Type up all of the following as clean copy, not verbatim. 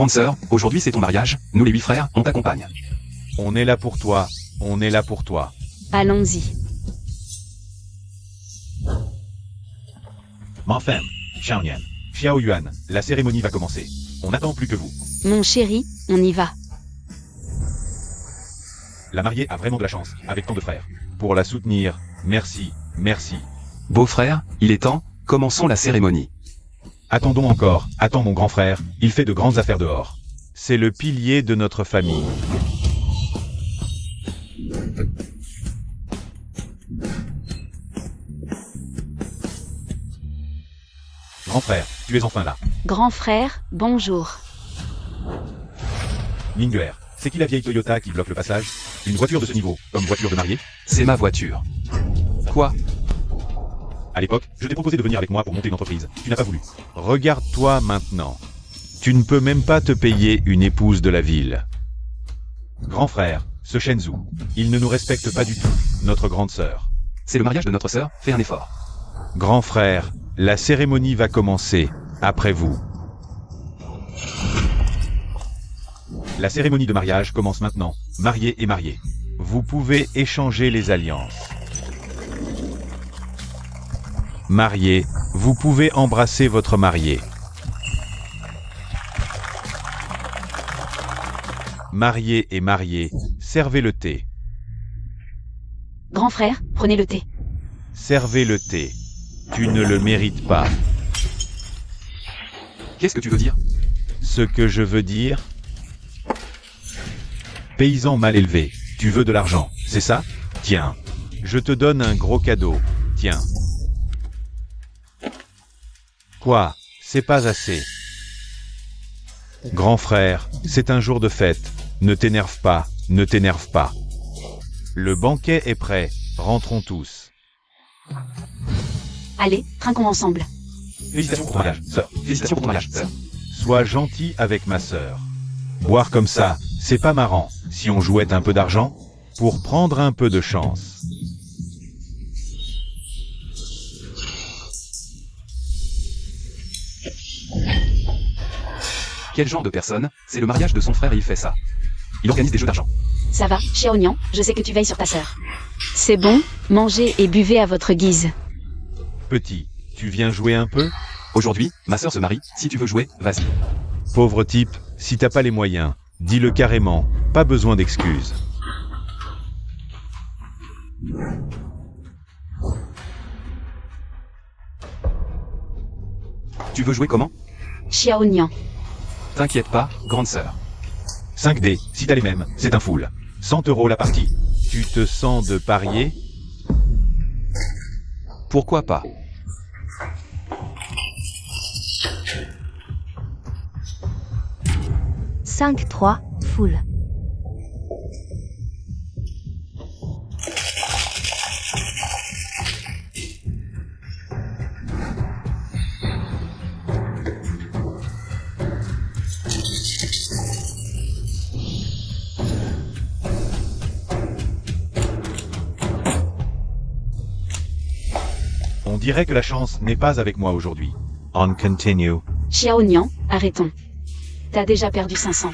Grande sœur, aujourd'hui c'est ton mariage, nous les 8 frères, on t'accompagne. On est là pour toi, on est là pour toi. Allons-y. Ma femme, Xiaonian, Xiao Yuan, la cérémonie va commencer. On n'attend plus que vous. Mon chéri, on y va. La mariée a vraiment de la chance, avec tant de frères. Pour la soutenir, merci, merci. Beau-frère, il est temps, commençons la cérémonie. Attendons encore, attends mon grand frère, il fait de grandes affaires dehors. C'est le pilier de notre famille. Grand frère, tu es enfin là. Grand frère, bonjour. Mingler, c'est qui la vieille Toyota qui bloque le passage? Une voiture de ce niveau, comme voiture de mariée? C'est ma voiture. Quoi? À l'époque, je t'ai proposé de venir avec moi pour monter une entreprise. Tu n'as pas voulu. Regarde-toi maintenant. Tu ne peux même pas te payer une épouse de la ville. Grand frère, ce Shenzhou, il ne nous respecte pas du tout, notre grande sœur. C'est le mariage de notre sœur, fais un effort. Grand frère, la cérémonie va commencer, après vous. La cérémonie de mariage commence maintenant, marié et marié. Vous pouvez échanger les alliances. Marié, vous pouvez embrasser votre marié. Marié et marié, servez le thé. Grand frère, prenez le thé. Servez le thé. Tu ne le mérites pas. Qu'est-ce que tu veux dire? Ce que je veux dire... Paysan mal élevé, tu veux de l'argent, c'est ça? Tiens, je te donne un gros cadeau, tiens. Quoi? C'est pas assez. Grand frère, c'est un jour de fête, ne t'énerve pas, ne t'énerve pas. Le banquet est prêt, rentrons tous. Allez, trinquons ensemble. Félicitations pour ton mariage, sœur. Félicitations pour ton mariage, sœur. Sois gentil avec ma sœur. Boire comme ça, c'est pas marrant, si on jouait un peu d'argent, pour prendre un peu de chance. Quel genre de personne? C'est le mariage de son frère et il fait ça. Il organise des jeux d'argent. Ça va, Xiaonian, je sais que tu veilles sur ta sœur. C'est bon, mangez et buvez à votre guise. Petit, tu viens jouer un peu? Aujourd'hui, ma sœur se marie, si tu veux jouer, vas-y. Pauvre type, si t'as pas les moyens, dis-le carrément, pas besoin d'excuses. Tu veux jouer comment? Xiaonian. T'inquiète pas, grande sœur. 5D, si t'as les mêmes, c'est un full. 100 € la partie. Tu te sens de parier? Pourquoi pas? « 5-3, full. On dirait que la chance n'est pas avec moi aujourd'hui. On continue. Xiaonian, arrêtons. T'as déjà perdu 500.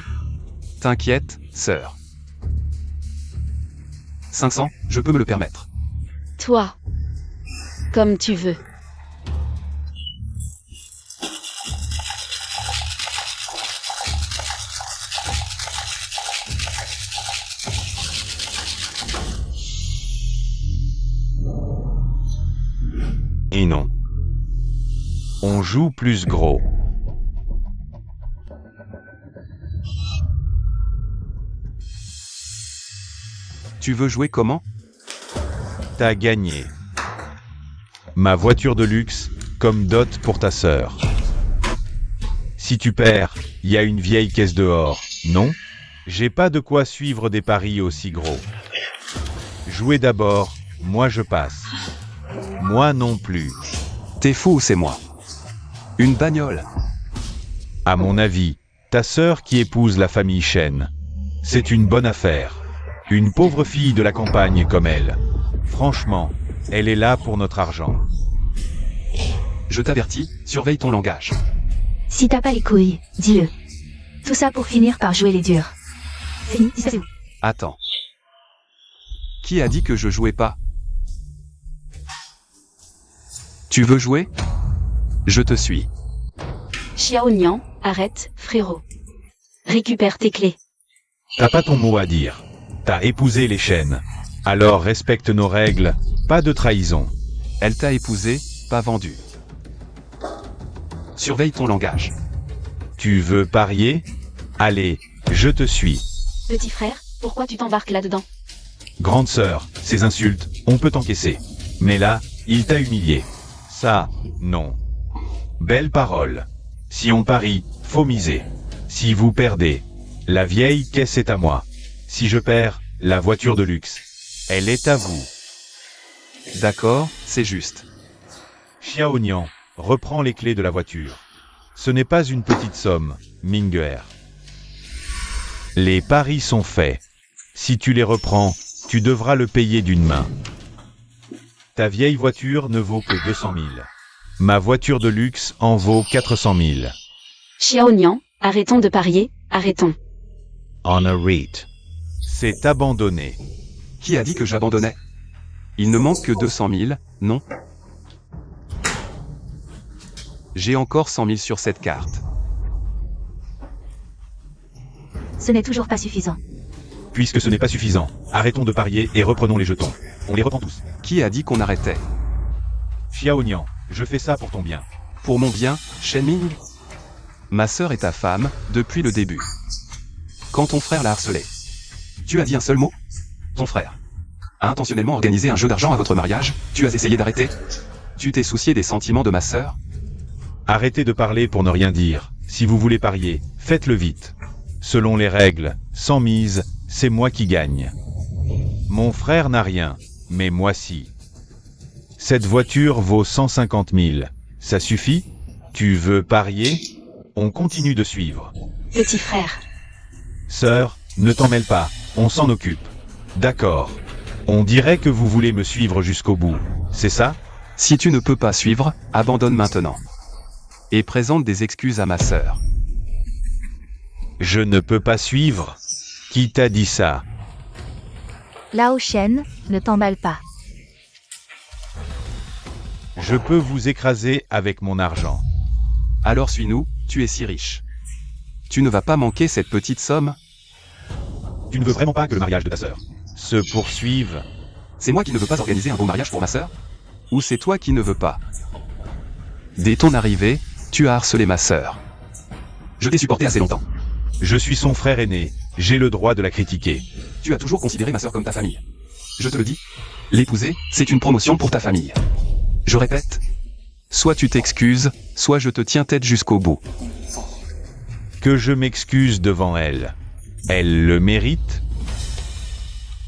T'inquiète, sœur. 500, je peux me le permettre. Toi. Comme tu veux. Et non. On joue plus gros. Tu veux jouer comment? T'as gagné. Ma voiture de luxe, comme dot pour ta sœur. Si tu perds, y a une vieille caisse dehors, non? J'ai pas de quoi suivre des paris aussi gros. Jouez d'abord, moi je passe. Moi non plus. T'es fou ou c'est moi? Une bagnole. À mon avis, ta sœur qui épouse la famille Chen. C'est une bonne affaire. Une pauvre fille de la campagne comme elle. Franchement, elle est là pour notre argent. Je t'avertis, surveille ton langage. Si t'as pas les couilles, dis-le. Tout ça pour finir par jouer les durs. Fini, ça c'est où? Attends. Qui a dit que je jouais pas? Tu veux jouer? Je te suis. Xiao Nian, arrête, frérot. Récupère tes clés. T'as pas ton mot à dire. T'as épousé les chaînes. Alors respecte nos règles, pas de trahison. Elle t'a épousé, pas vendu. Surveille ton langage. Tu veux parier? Allez, je te suis. Petit frère, pourquoi tu t'embarques là-dedans? Grande sœur, ces insultes, on peut encaisser. Mais là, il t'a humilié. Ça, non. Belle parole. Si on parie, faut miser. Si vous perdez, la vieille caisse est à moi. Si je perds, la voiture de luxe. Elle est à vous. D'accord, c'est juste. Xiao Nian, reprends les clés de la voiture. Ce n'est pas une petite somme, Minguer. Les paris sont faits. Si tu les reprends, tu devras le payer d'une main. Ta vieille voiture ne vaut que 200 000. Ma voiture de luxe en vaut 400 000. Xiao Nian, arrêtons de parier, arrêtons. On a rate. C'est abandonné. Qui a dit que j'abandonnais? Il ne manque que 200 000, non? J'ai encore 100 000 sur cette carte. Ce n'est toujours pas suffisant. Puisque ce n'est pas suffisant, arrêtons de parier et reprenons les jetons. On les reprend tous. Qui a dit qu'on arrêtait? Xiao Nian, je fais ça pour ton bien. Pour mon bien, Shen Ming? Ma sœur est ta femme, depuis le début. Quand ton frère l'a harcelé, tu as dit un seul mot? Ton frère a intentionnellement organisé un jeu d'argent à votre mariage? Tu as essayé d'arrêter? Tu t'es soucié des sentiments de ma sœur? Arrêtez de parler pour ne rien dire. Si vous voulez parier, faites-le vite. Selon les règles, sans mise, c'est moi qui gagne. Mon frère n'a rien, mais moi si. Cette voiture vaut 150 000. Ça suffit? Tu veux parier? On continue de suivre. Petit frère. Sœur, ne t'en mêle pas, on s'en occupe. D'accord. On dirait que vous voulez me suivre jusqu'au bout, c'est ça? Si tu ne peux pas suivre, abandonne maintenant. Et présente des excuses à ma sœur. Je ne peux pas suivre? Qui t'a dit ça? Lao Shen, ne t'emballe pas. Je peux vous écraser avec mon argent. Alors suis-nous, tu es si riche. Tu ne vas pas manquer cette petite somme? Tu ne veux vraiment pas que le mariage de ta sœur se poursuive? C'est moi qui ne veux pas organiser un beau mariage pour ma sœur? Ou c'est toi qui ne veux pas? Dès ton arrivée, tu as harcelé ma sœur. Je t'ai supporté assez longtemps. Je suis son frère aîné, j'ai le droit de la critiquer. Tu as toujours considéré ma sœur comme ta famille. Je te le dis, l'épouser, c'est une promotion pour ta famille. Je répète, soit tu t'excuses, soit je te tiens tête jusqu'au bout. Que je m'excuse devant elle. Elle le mérite?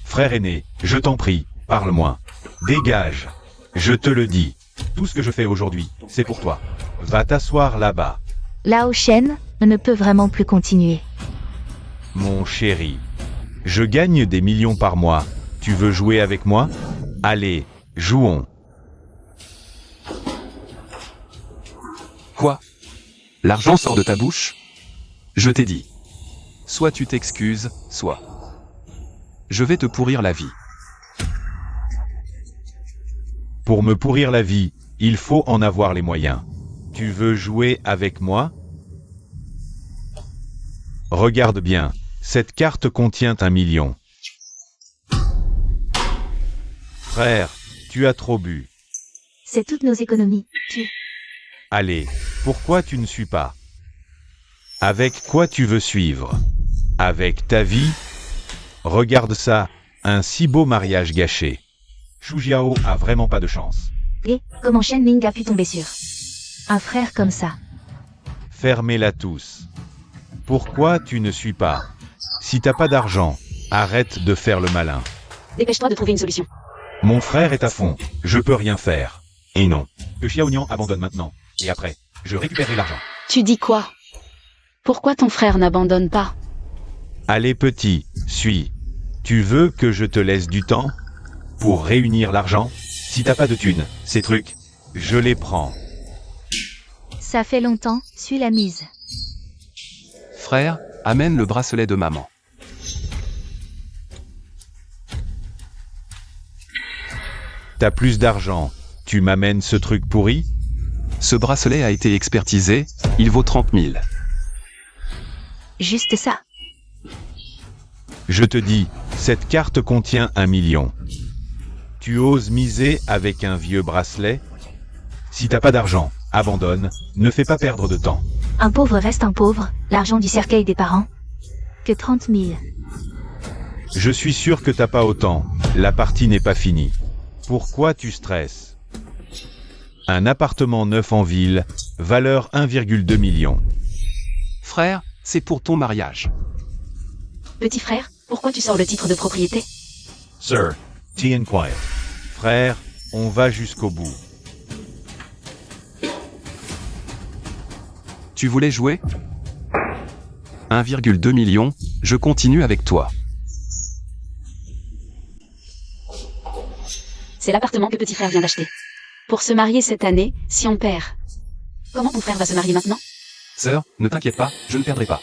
Frère aîné, je t'en prie, parle moins. Dégage. Je te le dis. Tout ce que je fais aujourd'hui, c'est pour toi. Va t'asseoir là-bas. Lao Shen ne peut vraiment plus continuer. Mon chéri. Je gagne des millions par mois. Tu veux jouer avec moi? Allez, jouons. Quoi? L'argent sort de ta bouche? Je t'ai dit. Soit tu t'excuses, soit... Je vais te pourrir la vie. Pour me pourrir la vie, il faut en avoir les moyens. Tu veux jouer avec moi? Regarde bien, cette carte contient 1 million. Frère, tu as trop bu. C'est toutes nos économies. Allez, pourquoi tu ne suis pas? Avec quoi tu veux suivre? Avec ta vie? Regarde ça, un si beau mariage gâché. Xu Jiao a vraiment pas de chance. Et comment Shen Ming a pu tomber sur un frère comme ça? Fermez-la tous. Pourquoi tu ne suis pas? Si t'as pas d'argent, arrête de faire le malin. Dépêche-toi de trouver une solution. Mon frère est à fond, je peux rien faire. Et non, que Xiao Nian abandonne maintenant. Et après, je récupérerai l'argent. Tu dis quoi? Pourquoi ton frère n'abandonne pas? Allez petit, suis. Tu veux que je te laisse du temps? Pour réunir l'argent? Si t'as pas de thunes, ces trucs, je les prends. Ça fait longtemps, suis la mise. Frère, Amène le bracelet de maman. T'as plus d'argent. Tu m'amènes ce truc pourri? Ce bracelet a été expertisé, il vaut 30 000. Juste ça. Je te dis, cette carte contient 1 million. Tu oses miser avec un vieux bracelet? Si t'as pas d'argent, abandonne, ne fais pas perdre de temps. Un pauvre reste un pauvre, l'argent du cercueil des parents. Que 30 000. Je suis sûr que t'as pas autant, la partie n'est pas finie. Pourquoi tu stresses? Un appartement neuf en ville, valeur 1,2 million. Frère, c'est pour ton mariage. Petit frère, pourquoi tu sors le titre de propriété? Sir, tea and quiet. Frère, on va jusqu'au bout. Tu voulais jouer? 1,2 million, je continue avec toi. C'est l'appartement que petit frère vient d'acheter. Pour se marier cette année, si on perd. Comment ton frère va se marier maintenant? Sœur, ne t'inquiète pas, je ne perdrai pas.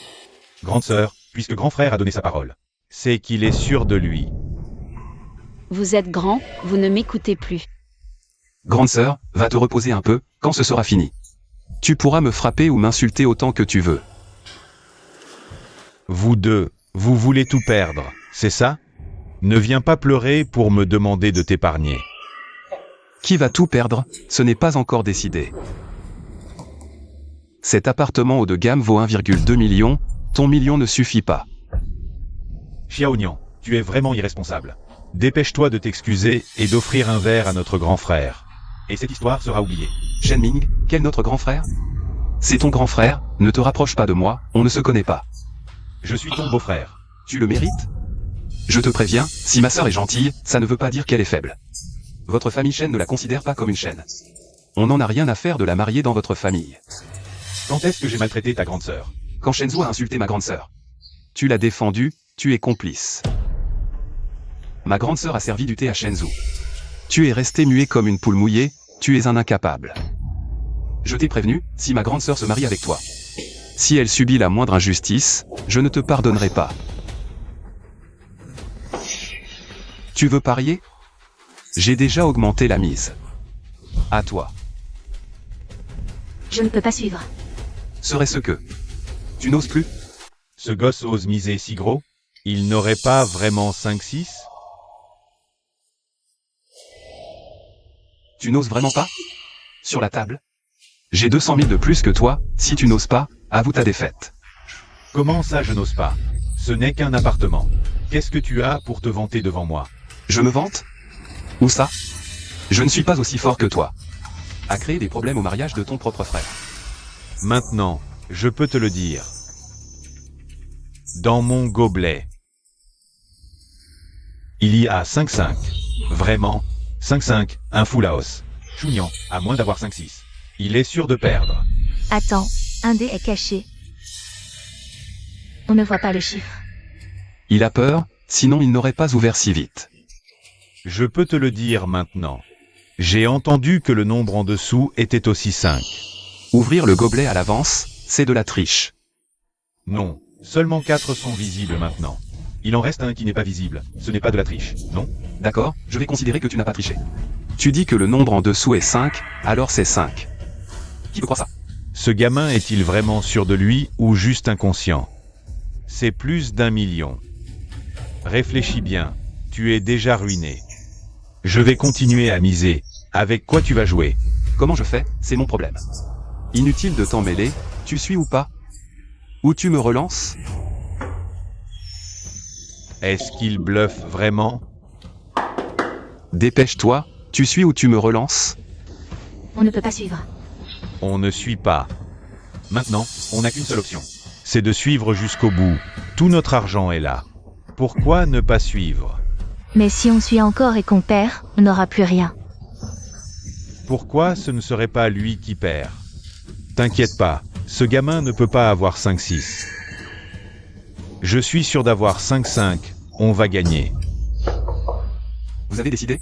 Grande sœur, puisque grand frère a donné sa parole, c'est qu'il est sûr de lui. Vous êtes grand, vous ne m'écoutez plus. Grande sœur, va te reposer un peu, quand ce sera fini. Tu pourras me frapper ou m'insulter autant que tu veux. Vous deux, vous voulez tout perdre, c'est ça? Ne viens pas pleurer pour me demander de t'épargner. Qui va tout perdre? Ce n'est pas encore décidé. Cet appartement haut de gamme vaut 1,2 million, ton million ne suffit pas. Xiaonian, tu es vraiment irresponsable. Dépêche-toi de t'excuser et d'offrir un verre à notre grand frère. Et cette histoire sera oubliée. Shenming, quel notre grand frère? C'est ton grand frère, ne te rapproche pas de moi, on ne se connaît pas. Je suis ton beau-frère. Tu le mérites? Je te préviens, si ma sœur est gentille, ça ne veut pas dire qu'elle est faible. Votre famille Shen ne la considère pas comme une Shen. On n'en a rien à faire de la marier dans votre famille. Quand est-ce que j'ai maltraité ta grande sœur? Quand Shenzhou a insulté ma grande sœur. Tu l'as défendu, tu es complice. Ma grande sœur a servi du thé à Shenzhou. Tu es resté muet comme une poule mouillée, tu es un incapable. Je t'ai prévenu, si ma grande sœur se marie avec toi. Si elle subit la moindre injustice, je ne te pardonnerai pas. Tu veux parier? J'ai déjà augmenté la mise. À toi. Je ne peux pas suivre. Serait-ce que... Tu n'oses plus? Ce gosse ose miser si gros? Il n'aurait pas vraiment 5-6? Tu n'oses vraiment pas? Sur la table? J'ai 200 000 de plus que toi, si tu n'oses pas, avoue ta défaite. Comment ça je n'ose pas? Ce n'est qu'un appartement. Qu'est-ce que tu as pour te vanter devant moi? Je me vante? Où ça? Je ne suis pas aussi fort que toi. À créer des problèmes au mariage de ton propre frère. Maintenant, je peux te le dire. Dans mon gobelet, il y a 5-5. Vraiment, 5-5, un full house. Chunian, à moins d'avoir 5-6. Il est sûr de perdre. Attends, un dé est caché. On ne voit pas le chiffre. Il a peur, sinon il n'aurait pas ouvert si vite. Je peux te le dire maintenant. J'ai entendu que le nombre en dessous était aussi 5. Ouvrir le gobelet à l'avance, c'est de la triche. Non, seulement 4 sont visibles maintenant. Il en reste un qui n'est pas visible. Ce n'est pas de la triche, non? D'accord, je vais considérer que tu n'as pas triché. Tu dis que le nombre en dessous est 5, alors c'est 5. Qui peut croire ça? Ce gamin est-il vraiment sûr de lui ou juste inconscient? C'est plus d'1 million. Réfléchis bien, tu es déjà ruiné. Je vais continuer à miser. Avec quoi tu vas jouer? Comment je fais, c'est mon problème. Inutile de t'en mêler, tu suis ou pas? Ou tu me relances? Est-ce qu'il bluffe vraiment? Dépêche-toi, tu suis ou tu me relances? On ne peut pas suivre. On ne suit pas. Maintenant, on n'a qu'une seule option. C'est de suivre jusqu'au bout. Tout notre argent est là. Pourquoi ne pas suivre? Mais si on suit encore et qu'on perd, on n'aura plus rien. Pourquoi ce ne serait pas lui qui perd? T'inquiète pas, ce gamin ne peut pas avoir 5-6. Je suis sûr d'avoir 5-5, on va gagner. Vous avez décidé?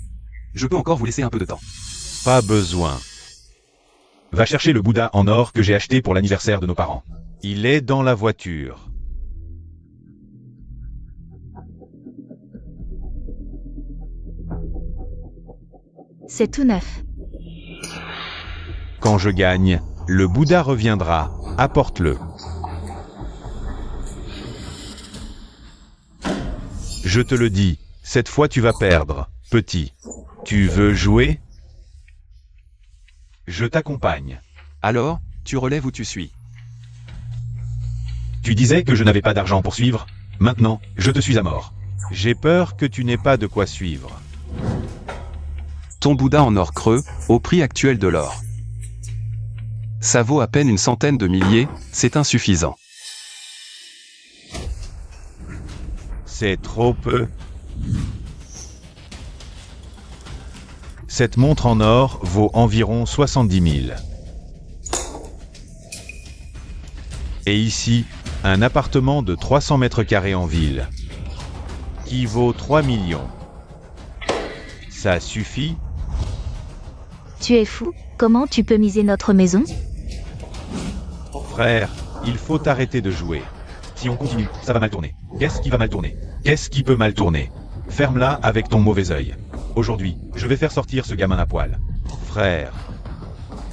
Je peux encore vous laisser un peu de temps. Pas besoin. Va chercher le Bouddha en or que j'ai acheté pour l'anniversaire de nos parents. Il est dans la voiture. C'est tout neuf. Quand je gagne, le Bouddha reviendra. Apporte-le. Je te le dis, cette fois tu vas perdre, petit. Tu veux jouer? Je t'accompagne. Alors, tu relèves ou tu suis? Tu disais que je n'avais pas d'argent pour suivre. Maintenant, je te suis à mort. J'ai peur que tu n'aies pas de quoi suivre. Ton Bouddha en or creux, au prix actuel de l'or. Ça vaut à peine une centaine de milliers, c'est insuffisant. C'est trop peu. Cette montre en or vaut environ 70 000. Et ici, un appartement de 300 mètres carrés en ville, qui vaut 3 millions. Ça suffit? Tu es fou? Comment tu peux miser notre maison? Frère, il faut arrêter de jouer. Si on continue, ça va mal tourner. Qu'est-ce qui va mal tourner? Qu'est-ce qui peut mal tourner? Ferme-la avec ton mauvais œil. Aujourd'hui, je vais faire sortir ce gamin à poil. Frère.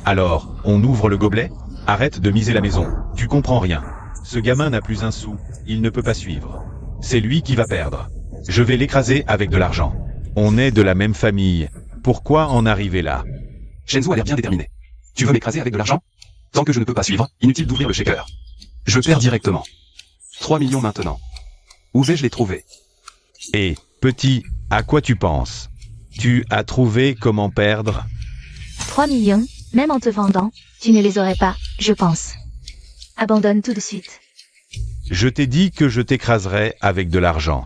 Alors, on ouvre le gobelet? Arrête de miser la maison. Tu comprends rien. Ce gamin n'a plus un sou. Il ne peut pas suivre. C'est lui qui va perdre. Je vais l'écraser avec de l'argent. On est de la même famille. Pourquoi en arriver là? Shenzo a l'air bien déterminé. Tu veux m'écraser avec de l'argent? Tant que je ne peux pas suivre, inutile d'ouvrir le shaker. Je perds directement. 3 millions maintenant. Où vais-je les trouver? Et, petit, à quoi tu penses? Tu as trouvé comment perdre? 3 millions, même en te vendant, tu ne les aurais pas, je pense. Abandonne tout de suite. Je t'ai dit que je t'écraserais avec de l'argent.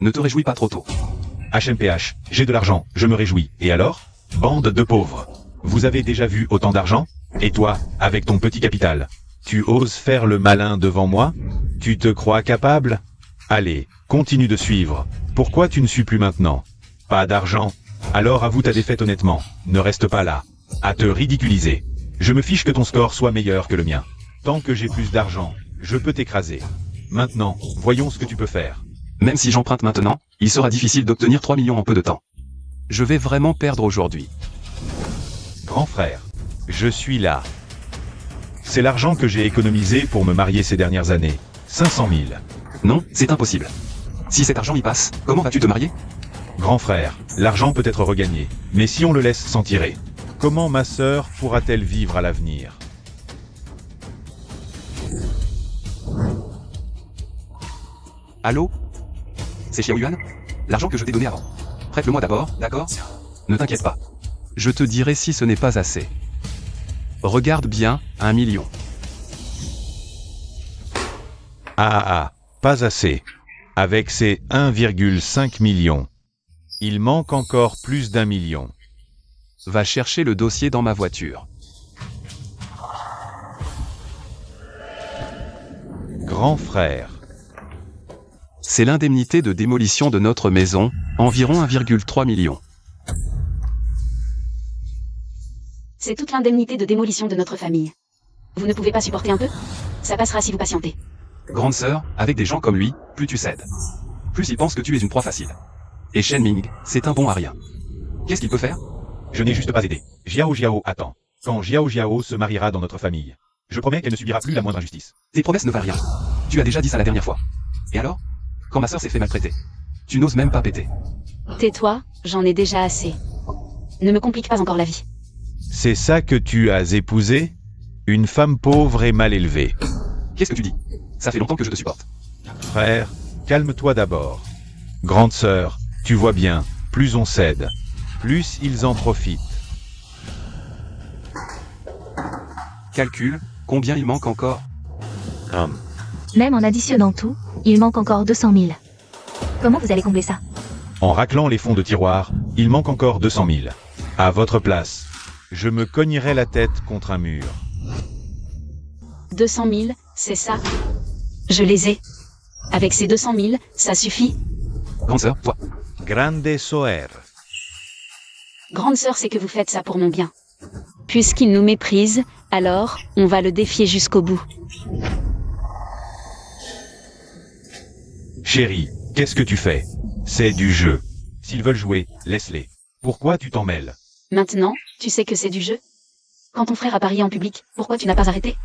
Ne te réjouis pas trop tôt. HMPH, j'ai de l'argent, je me réjouis. Et alors? Bande de pauvres. Vous avez déjà vu autant d'argent? Et toi, avec ton petit capital, tu oses faire le malin devant moi? Tu te crois capable? Allez, continue de suivre. Pourquoi tu ne suis plus maintenant? Pas d'argent? Alors avoue ta défaite honnêtement. Ne reste pas là, à te ridiculiser. Je me fiche que ton score soit meilleur que le mien. Tant que j'ai plus d'argent, je peux t'écraser. Maintenant, voyons ce que tu peux faire. Même si j'emprunte maintenant, il sera difficile d'obtenir 3 millions en peu de temps. Je vais vraiment perdre aujourd'hui. Grand frère, je suis là. C'est l'argent que j'ai économisé pour me marier ces dernières années. 500 000. Non, c'est impossible. Si cet argent y passe, comment vas-tu te marier? Grand frère, l'argent peut être regagné, mais si on le laisse s'en tirer, comment ma sœur pourra-t-elle vivre à l'avenir? Allô? C'est Xiao Yuan? L'argent que je t'ai donné avant. Prête-le-moi d'abord, d'accord? Ne t'inquiète pas. Je te dirai si ce n'est pas assez. Regarde bien, 1 million. Pas assez. Avec ces 1,5 million. Il manque encore plus d'1 million. Va chercher le dossier dans ma voiture. Grand frère. C'est l'indemnité de démolition de notre maison, environ 1,3 million. C'est toute l'indemnité de démolition de notre famille. Vous ne pouvez pas supporter un peu? Ça passera si vous patientez. Grande sœur, avec des gens comme lui, plus tu cèdes. Plus il pense que tu es une proie facile. Et Shen Ming, c'est un bon à rien. Qu'est-ce qu'il peut faire? Je n'ai juste pas aidé. Jiao attend. Quand Jiao se mariera dans notre famille, je promets qu'elle ne subira plus la moindre injustice. Tes promesses ne valent rien. Tu as déjà dit ça la dernière fois. Et alors? Quand ma sœur s'est fait maltraiter. Tu n'oses même pas péter. Tais-toi, j'en ai déjà assez. Ne me complique pas encore la vie. C'est ça que tu as épousé? Une femme pauvre et mal élevée. Qu'est-ce que tu dis? Ça fait longtemps que je te supporte. Frère, calme-toi d'abord. Grande sœur, tu vois bien, plus on cède, plus ils en profitent. Calcule, combien il manque encore? Même en additionnant tout, il manque encore 200 000. Comment vous allez combler ça? En raclant les fonds de tiroir, il manque encore 200 000. À votre place, je me cognerai la tête contre un mur. 200 000, c'est ça? Je les ai. Avec ces 200 000, ça suffit? Grande sœur, toi. Grande soer. Grande sœur, c'est que vous faites ça pour mon bien. Puisqu'il nous méprise, alors, on va le défier jusqu'au bout. Chérie, qu'est-ce que tu fais? C'est du jeu. S'ils veulent jouer, laisse-les. Pourquoi tu t'en mêles? Maintenant, tu sais que c'est du jeu. Quand ton frère a parié en public, pourquoi tu n'as pas arrêté?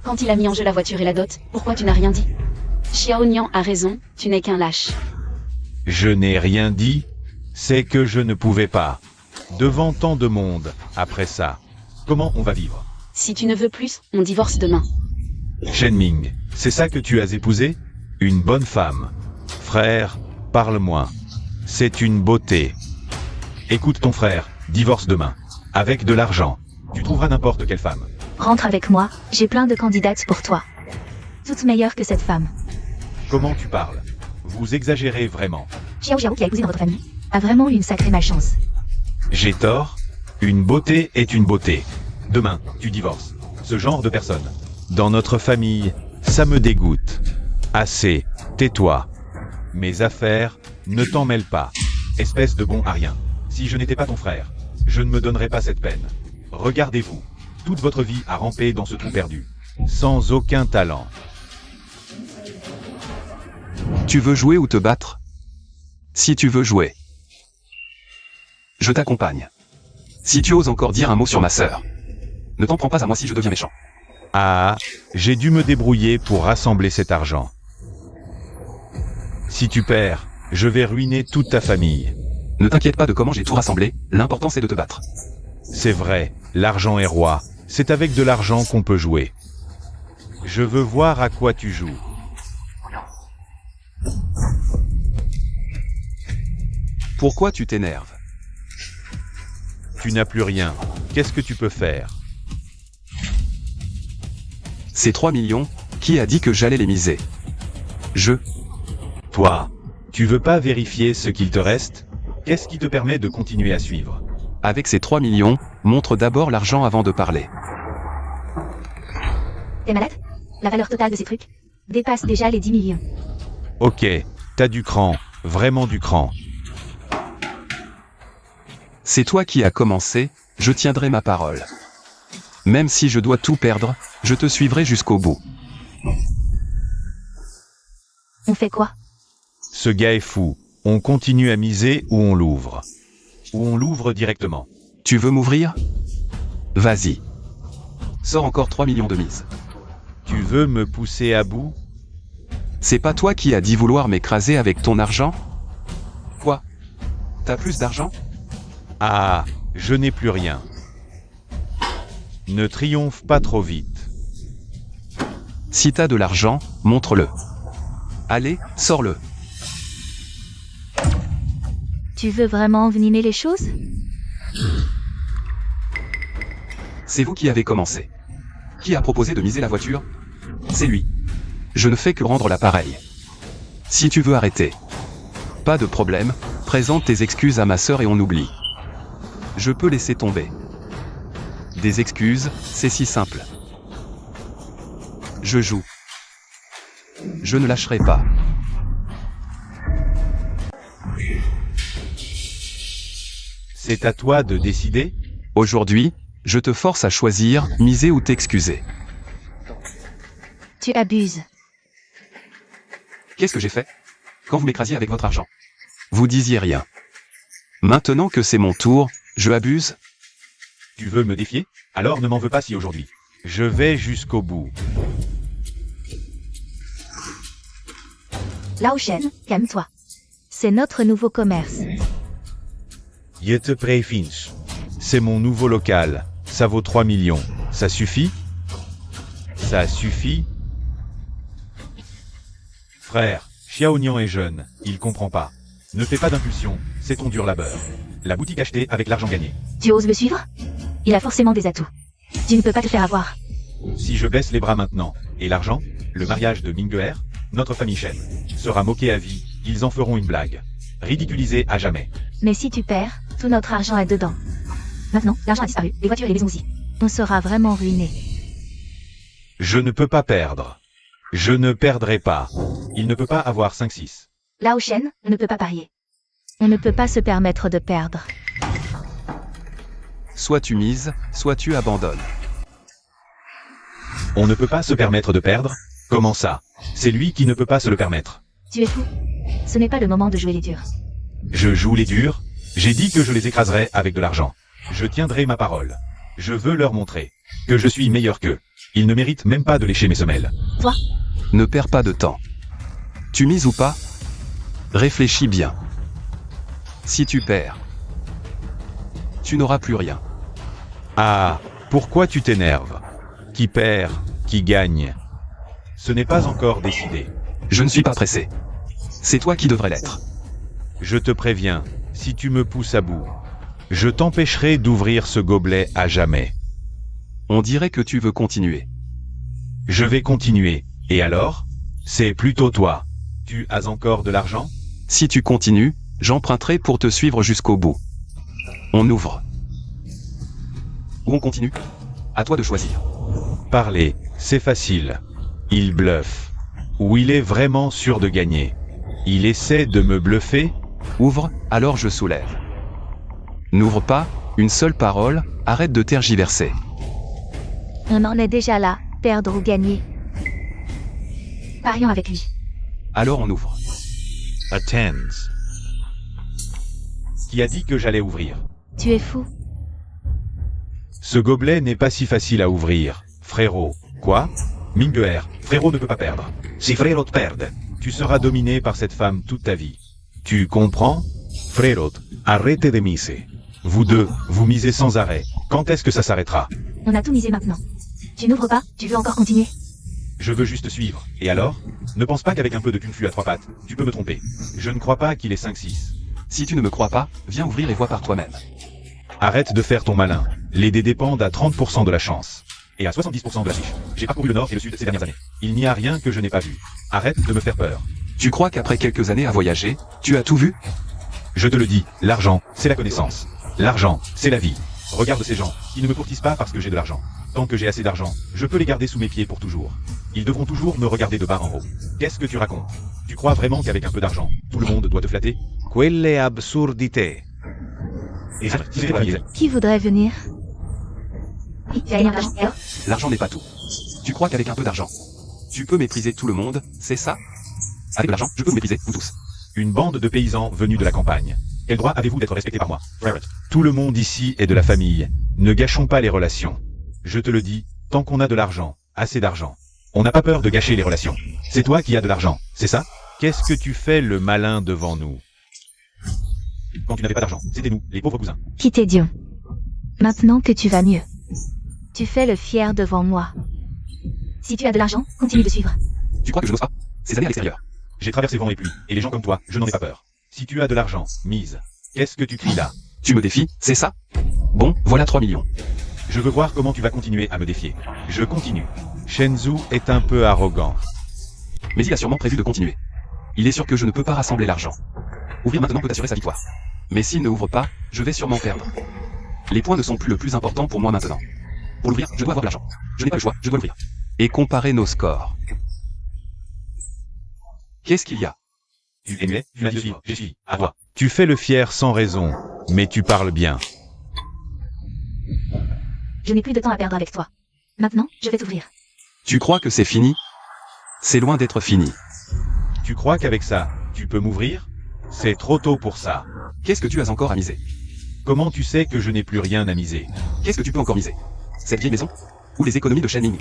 Quand il a mis en jeu la voiture et la dot, pourquoi tu n'as rien dit? Xiao Nian a raison, tu n'es qu'un lâche. Je n'ai rien dit, c'est que je ne pouvais pas. Devant tant de monde, après ça, comment on va vivre? Si tu ne veux plus, on divorce demain. Shenming, c'est ça que tu as épousé? Une bonne femme. Frère, parle-moi. C'est une beauté. Écoute ton frère, divorce demain. Avec de l'argent. Tu trouveras n'importe quelle femme. Rentre avec moi, j'ai plein de candidates pour toi. Toutes meilleures que cette femme. Comment tu parles? Vous exagérez vraiment. Xiao Xiao qui a épousé votre famille a vraiment eu une sacrée malchance. J'ai tort? Une beauté est une beauté. Demain, tu divorces. Ce genre de personne. Dans notre famille, ça me dégoûte. Assez, tais-toi. Mes affaires, ne t'en mêle pas. Espèce de bon à rien. Si je n'étais pas ton frère, je ne me donnerais pas cette peine. Regardez-vous. Toute votre vie à ramper dans ce trou perdu. Sans aucun talent. Tu veux jouer ou te battre? Si tu veux jouer, je t'accompagne. Si tu oses encore dire un mot sur ma sœur, ne t'en prends pas à moi si je deviens méchant. Ah, j'ai dû me débrouiller pour rassembler cet argent. Si tu perds, je vais ruiner toute ta famille. Ne t'inquiète pas de comment j'ai tout rassemblé, l'important c'est de te battre. C'est vrai, l'argent est roi. C'est avec de l'argent qu'on peut jouer. Je veux voir à quoi tu joues. Pourquoi tu t'énerves? Tu n'as plus rien. Qu'est-ce que tu peux faire? Ces 3 millions, qui a dit que j'allais les miser? Toi, tu veux pas vérifier ce qu'il te reste? Qu'est-ce qui te permet de continuer à suivre? Avec ces 3 millions, montre d'abord l'argent avant de parler. T'es malade? La valeur totale de ces trucs dépasse déjà les 10 millions. Ok, t'as du cran, vraiment du cran. C'est toi qui as commencé, je tiendrai ma parole. Même si je dois tout perdre, je te suivrai jusqu'au bout. On fait quoi? Ce gars est fou. On continue à miser ou on l'ouvre? Ou on l'ouvre directement? Tu veux m'ouvrir? Vas-y. Sors encore 3 millions de mise. Tu veux me pousser à bout? C'est pas toi qui as dit vouloir m'écraser avec ton argent? Quoi? T'as plus d'argent? Ah, je n'ai plus rien. Ne triomphe pas trop vite. Si t'as de l'argent, montre-le. Allez, sors-le. Tu veux vraiment envenimer les choses? C'est vous qui avez commencé. Qui a proposé de miser la voiture? C'est lui. Je ne fais que rendre l'appareil. Si tu veux arrêter, pas de problème, présente tes excuses à ma sœur et on oublie. Je peux laisser tomber. Des excuses, c'est si simple. Je joue. Je ne lâcherai pas. C'est à toi de décider? Aujourd'hui, je te force à choisir, miser ou t'excuser. Tu abuses. Qu'est-ce que j'ai fait? Quand vous m'écrasiez avec votre argent, vous disiez rien. Maintenant que c'est mon tour, je abuse? Tu veux me défier? Alors ne m'en veux pas si aujourd'hui. Je vais jusqu'au bout. Lao Shen, calme-toi. C'est notre nouveau commerce. Je te préviens. C'est mon nouveau local. Ça vaut 3 millions. Ça suffit? Ça suffit? Frère, Xiaonian est jeune. Il comprend pas. Ne fais pas d'impulsion. C'est ton dur labeur. La boutique achetée avec l'argent gagné. Tu oses le suivre? Il a forcément des atouts. Tu ne peux pas te faire avoir. Si je baisse les bras maintenant, et l'argent, le mariage de Mingeer, notre famille Shen, sera moqué à vie, ils en feront une blague. Ridiculisé à jamais. Mais si tu perds, tout notre argent est dedans. Maintenant, l'argent a disparu, les voitures et les maisons aussi. On sera vraiment ruinés. Je ne peux pas perdre. Je ne perdrai pas. Il ne peut pas avoir 5-6. Lao Shen ne peut pas parier. On ne peut pas se permettre de perdre. Soit tu mises, soit tu abandonnes. On ne peut pas se permettre de perdre? Comment ça? C'est lui qui ne peut pas se le permettre. Tu es fou. Ce n'est pas le moment de jouer les durs. Je joue les durs? J'ai dit que je les écraserais avec de l'argent. Je tiendrai ma parole. Je veux leur montrer que je suis meilleur qu'eux. Ils ne méritent même pas de lécher mes semelles. Ne perds pas de temps. Tu mises ou pas? Réfléchis bien. Si tu perds, tu n'auras plus rien. Ah, pourquoi tu t'énerves? Qui perd, qui gagne? Ce n'est pas encore décidé. Je ne suis pas pressé. C'est toi qui devrais l'être. Je te préviens, si tu me pousses à bout, je t'empêcherai d'ouvrir ce gobelet à jamais. On dirait que tu veux continuer. Je vais continuer. Et alors? C'est plutôt toi. Tu as encore de l'argent? Si tu continues, j'emprunterai pour te suivre jusqu'au bout. On ouvre. Ou on continue? À toi de choisir. Parler, c'est facile. Il bluffe. Ou il est vraiment sûr de gagner. Il essaie de me bluffer? Ouvre, alors je soulève. N'ouvre pas, une seule parole, arrête de tergiverser. On en est déjà là, perdre ou gagner. Parions avec lui. Alors on ouvre. Attends. Qui a dit que j'allais ouvrir? Tu es fou. Ce gobelet n'est pas si facile à ouvrir, frérot. Quoi? Minguer, frérot ne peut pas perdre. Si frérot perd, tu seras dominé par cette femme toute ta vie. Tu comprends? Frérot, arrête de miser. Vous deux, vous misez sans arrêt. Quand est-ce que ça s'arrêtera? On a tout misé maintenant. Tu n'ouvres pas, tu veux encore continuer? Je veux juste suivre. Et alors? Ne pense pas qu'avec un peu de Kung Fu à trois pattes, tu peux me tromper. Je ne crois pas qu'il est 5-6. Si tu ne me crois pas, viens ouvrir et vois par toi-même. Arrête de faire ton malin. Les dés dépendent à 30% de la chance. Et à 70% de la fiche. J'ai parcouru le nord et le sud ces dernières années. Il n'y a rien que je n'ai pas vu. Arrête de me faire peur. Tu crois qu'après quelques années à voyager, tu as tout vu? Je te le dis, l'argent, c'est la connaissance. L'argent, c'est la vie. Regarde ces gens, qui ne me courtisent pas parce que j'ai de l'argent. Tant que j'ai assez d'argent, je peux les garder sous mes pieds pour toujours. Ils devront toujours me regarder de bas en haut. Qu'est-ce que tu racontes? Tu crois vraiment qu'avec un peu d'argent, tout le monde doit te flatter? Quelle absurdité. Et Qui voudrait venir? L'argent n'est pas tout. Tu crois qu'avec un peu d'argent, tu peux mépriser tout le monde, c'est ça? Avec de l'argent, je peux vous mépriser, vous tous. Une bande de paysans venus de la campagne. Quel droit avez-vous d'être respecté par moi? Tout le monde ici est de la famille. Ne gâchons pas les relations. Je te le dis, tant qu'on a de l'argent, assez d'argent, on n'a pas peur de gâcher les relations. C'est toi qui as de l'argent, c'est ça? Qu'est-ce que tu fais le malin devant nous? Quand tu n'avais pas d'argent, c'était nous, les pauvres cousins. Quittez Dion. Maintenant que tu vas mieux. Tu fais le fier devant moi. Si tu as de l'argent, continue de suivre. Tu crois que je n'ose pas? Ces années à l'extérieur. J'ai traversé vent et pluie, et les gens comme toi, je n'en ai pas peur. Si tu as de l'argent, mise. Qu'est-ce que tu cries là? Tu me défies, c'est ça? Bon, voilà 3 millions. Je veux voir comment tu vas continuer à me défier. Je continue. Shenzhou est un peu arrogant. Mais il a sûrement prévu de continuer. Il est sûr que je ne peux pas rassembler l'argent. Ouvrir maintenant peut assurer sa victoire. Mais s'il ne ouvre pas, je vais sûrement perdre. Les points ne sont plus le plus important pour moi maintenant. Pour l'ouvrir, je dois avoir de l'argent. Je n'ai pas le choix, je dois l'ouvrir. Et comparer nos scores. Qu'est-ce qu'il y a? Tu m'as dit suivre, j'ai suivi, à toi. Tu fais le fier sans raison, mais tu parles bien. Je n'ai plus de temps à perdre avec toi. Maintenant, je vais t'ouvrir. Tu crois que c'est fini? C'est loin d'être fini. Tu crois qu'avec ça, tu peux m'ouvrir? C'est trop tôt pour ça. Qu'est-ce que tu as encore à miser? Comment tu sais que je n'ai plus rien à miser? Qu'est-ce que tu peux encore miser? Cette vieille maison? Ou les économies de Shenming?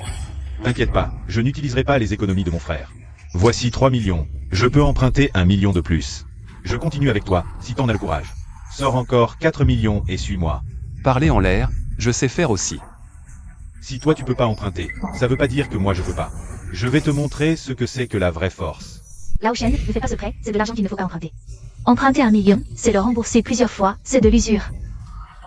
T'inquiète pas, je n'utiliserai pas les économies de mon frère. Voici 3 millions. Je peux emprunter 1 million de plus. Je continue avec toi, si t'en as le courage. Sors encore 4 millions et suis-moi. Parler en l'air, je sais faire aussi. Si toi tu peux pas emprunter, ça veut pas dire que moi je peux pas. Je vais te montrer ce que c'est que la vraie force. Lao Shen, ne fais pas ce prêt, c'est de l'argent qu'il ne faut pas emprunter. Emprunter 1 million, c'est le rembourser plusieurs fois, c'est de l'usure.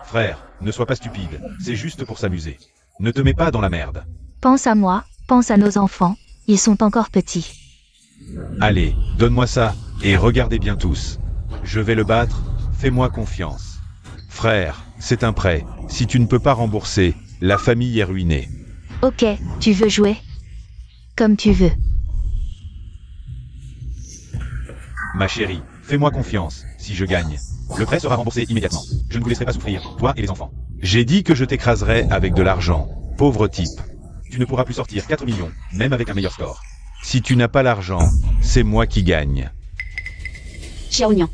Frère, ne sois pas stupide, c'est juste pour s'amuser. Ne te mets pas dans la merde. Pense à moi, pense à nos enfants, ils sont encore petits. Allez, donne-moi ça, et regardez bien tous. Je vais le battre, fais-moi confiance. Frère, c'est un prêt, si tu ne peux pas rembourser, la famille est ruinée. Ok, tu veux jouer? Comme tu veux. Ma chérie, fais-moi confiance, si je gagne. Le prêt sera remboursé immédiatement. Je ne vous laisserai pas souffrir, toi et les enfants. J'ai dit que je t'écraserais avec de l'argent, pauvre type. Tu ne pourras plus sortir 4 millions, même avec un meilleur score. Si tu n'as pas l'argent, c'est moi qui gagne. Xiaonian.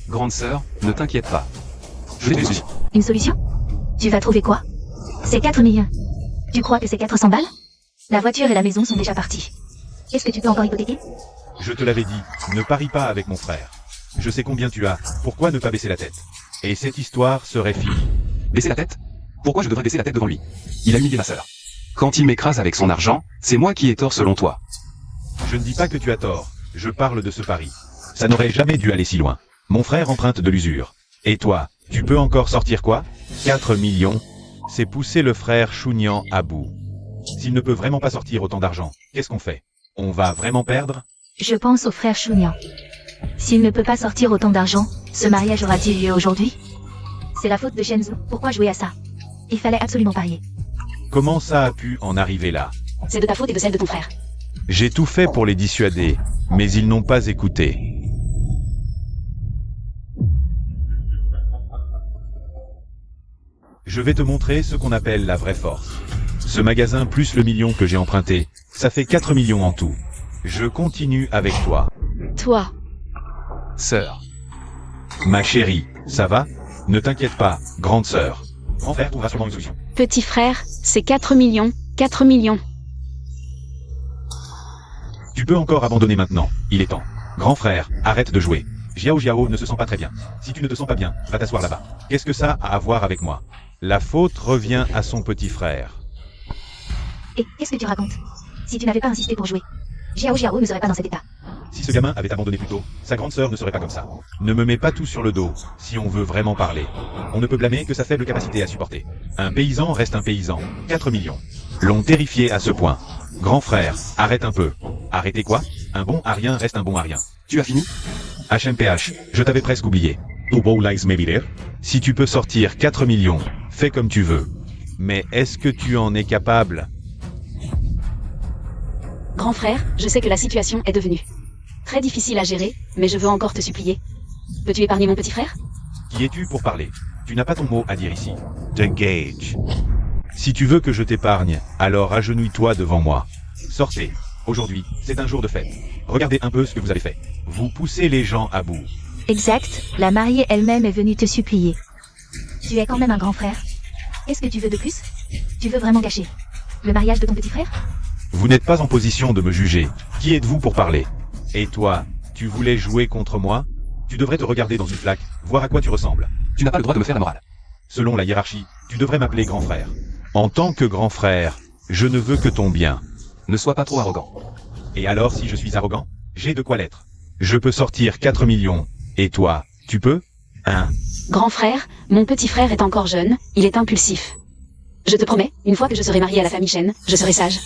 Grande sœur, ne t'inquiète pas. Je l'ai reçu. Une solution? Tu vas trouver quoi? C'est 4 millions. Tu crois que c'est 400 balles? La voiture et la maison sont déjà parties. Est-ce que tu peux encore hypothéquer? Je te l'avais dit, ne parie pas avec mon frère. Je sais combien tu as, pourquoi ne pas baisser la tête? Et cette histoire serait finie. Baisser la tête? Pourquoi je devrais baisser la tête devant lui? Il a humilié ma sœur. Quand il m'écrase avec son argent, c'est moi qui ai tort selon toi. Je ne dis pas que tu as tort, je parle de ce pari. Ça n'aurait jamais dû aller si loin. Mon frère emprunte de l'usure. Et toi, tu peux encore sortir quoi? 4 millions? C'est pousser le frère Chounian à bout. S'il ne peut vraiment pas sortir autant d'argent, qu'est-ce qu'on fait? On va vraiment perdre? Je pense au frère Chounian. S'il ne peut pas sortir autant d'argent, ce mariage aura-t-il lieu aujourd'hui? C'est la faute de Shenzo. Pourquoi jouer à ça? Il fallait absolument parier. Comment ça a pu en arriver là? C'est de ta faute et de celle de ton frère. J'ai tout fait pour les dissuader, mais ils n'ont pas écouté. Je vais te montrer ce qu'on appelle la vraie force. Ce magasin plus le million que j'ai emprunté, ça fait 4 millions en tout. Je continue avec toi. Toi, Sœur. Ma chérie, ça va? Ne t'inquiète pas, grande sœur. Grand frère trouvera sûrement une solution. petit frère, c'est 4 millions. 4 millions. Tu peux encore abandonner maintenant, il est temps. Grand frère, arrête de jouer. Jiao Jiao ne se sent pas très bien. Si tu ne te sens pas bien, va t'asseoir là-bas. Qu'est-ce que ça a à voir avec moi? La faute revient à son petit frère. Et qu'est-ce que tu racontes? Si tu n'avais pas insisté pour jouer, Jiao Jiao ne serait pas dans cet état. Si ce gamin avait abandonné plus tôt, sa grande sœur ne serait pas comme ça. Ne me mets pas tout sur le dos, si on veut vraiment parler. On ne peut blâmer que sa faible capacité à supporter. Un paysan reste un paysan. 4 millions. L'ont terrifié à ce point. Grand frère, arrête un peu. Arrêtez quoi? Un bon à rien reste un bon à rien. Tu as fini? HMPH, je t'avais presque oublié. Si tu peux sortir 4 millions, fais comme tu veux. Mais est-ce que tu en es capable? Grand frère, je sais que la situation est devenue très difficile à gérer, mais je veux encore te supplier. Peux-tu épargner mon petit frère? Qui es-tu pour parler? Tu n'as pas ton mot à dire ici. T'engage. Si tu veux que je t'épargne, alors agenouille-toi devant moi. Sortez. Aujourd'hui, c'est un jour de fête. Regardez un peu ce que vous avez fait. Vous poussez les gens à bout. Exact, la mariée elle-même est venue te supplier. Tu es quand même un grand frère. Qu'est-ce que tu veux de plus? Tu veux vraiment gâcher le mariage de ton petit frère? Vous n'êtes pas en position de me juger. Qui êtes-vous pour parler? Et toi, tu voulais jouer contre moi? Tu devrais te regarder dans une plaque, voir à quoi tu ressembles. Tu n'as pas le droit de me faire la morale. Selon la hiérarchie, tu devrais m'appeler grand frère. En tant que grand frère, je ne veux que ton bien. Ne sois pas trop arrogant. Et alors si je suis arrogant? J'ai de quoi l'être. Je peux sortir 4 millions. Et toi, tu peux? Hein? Grand frère, mon petit frère est encore jeune, il est impulsif. Je te promets, une fois que je serai mariée à la famille Shen, je serai sage.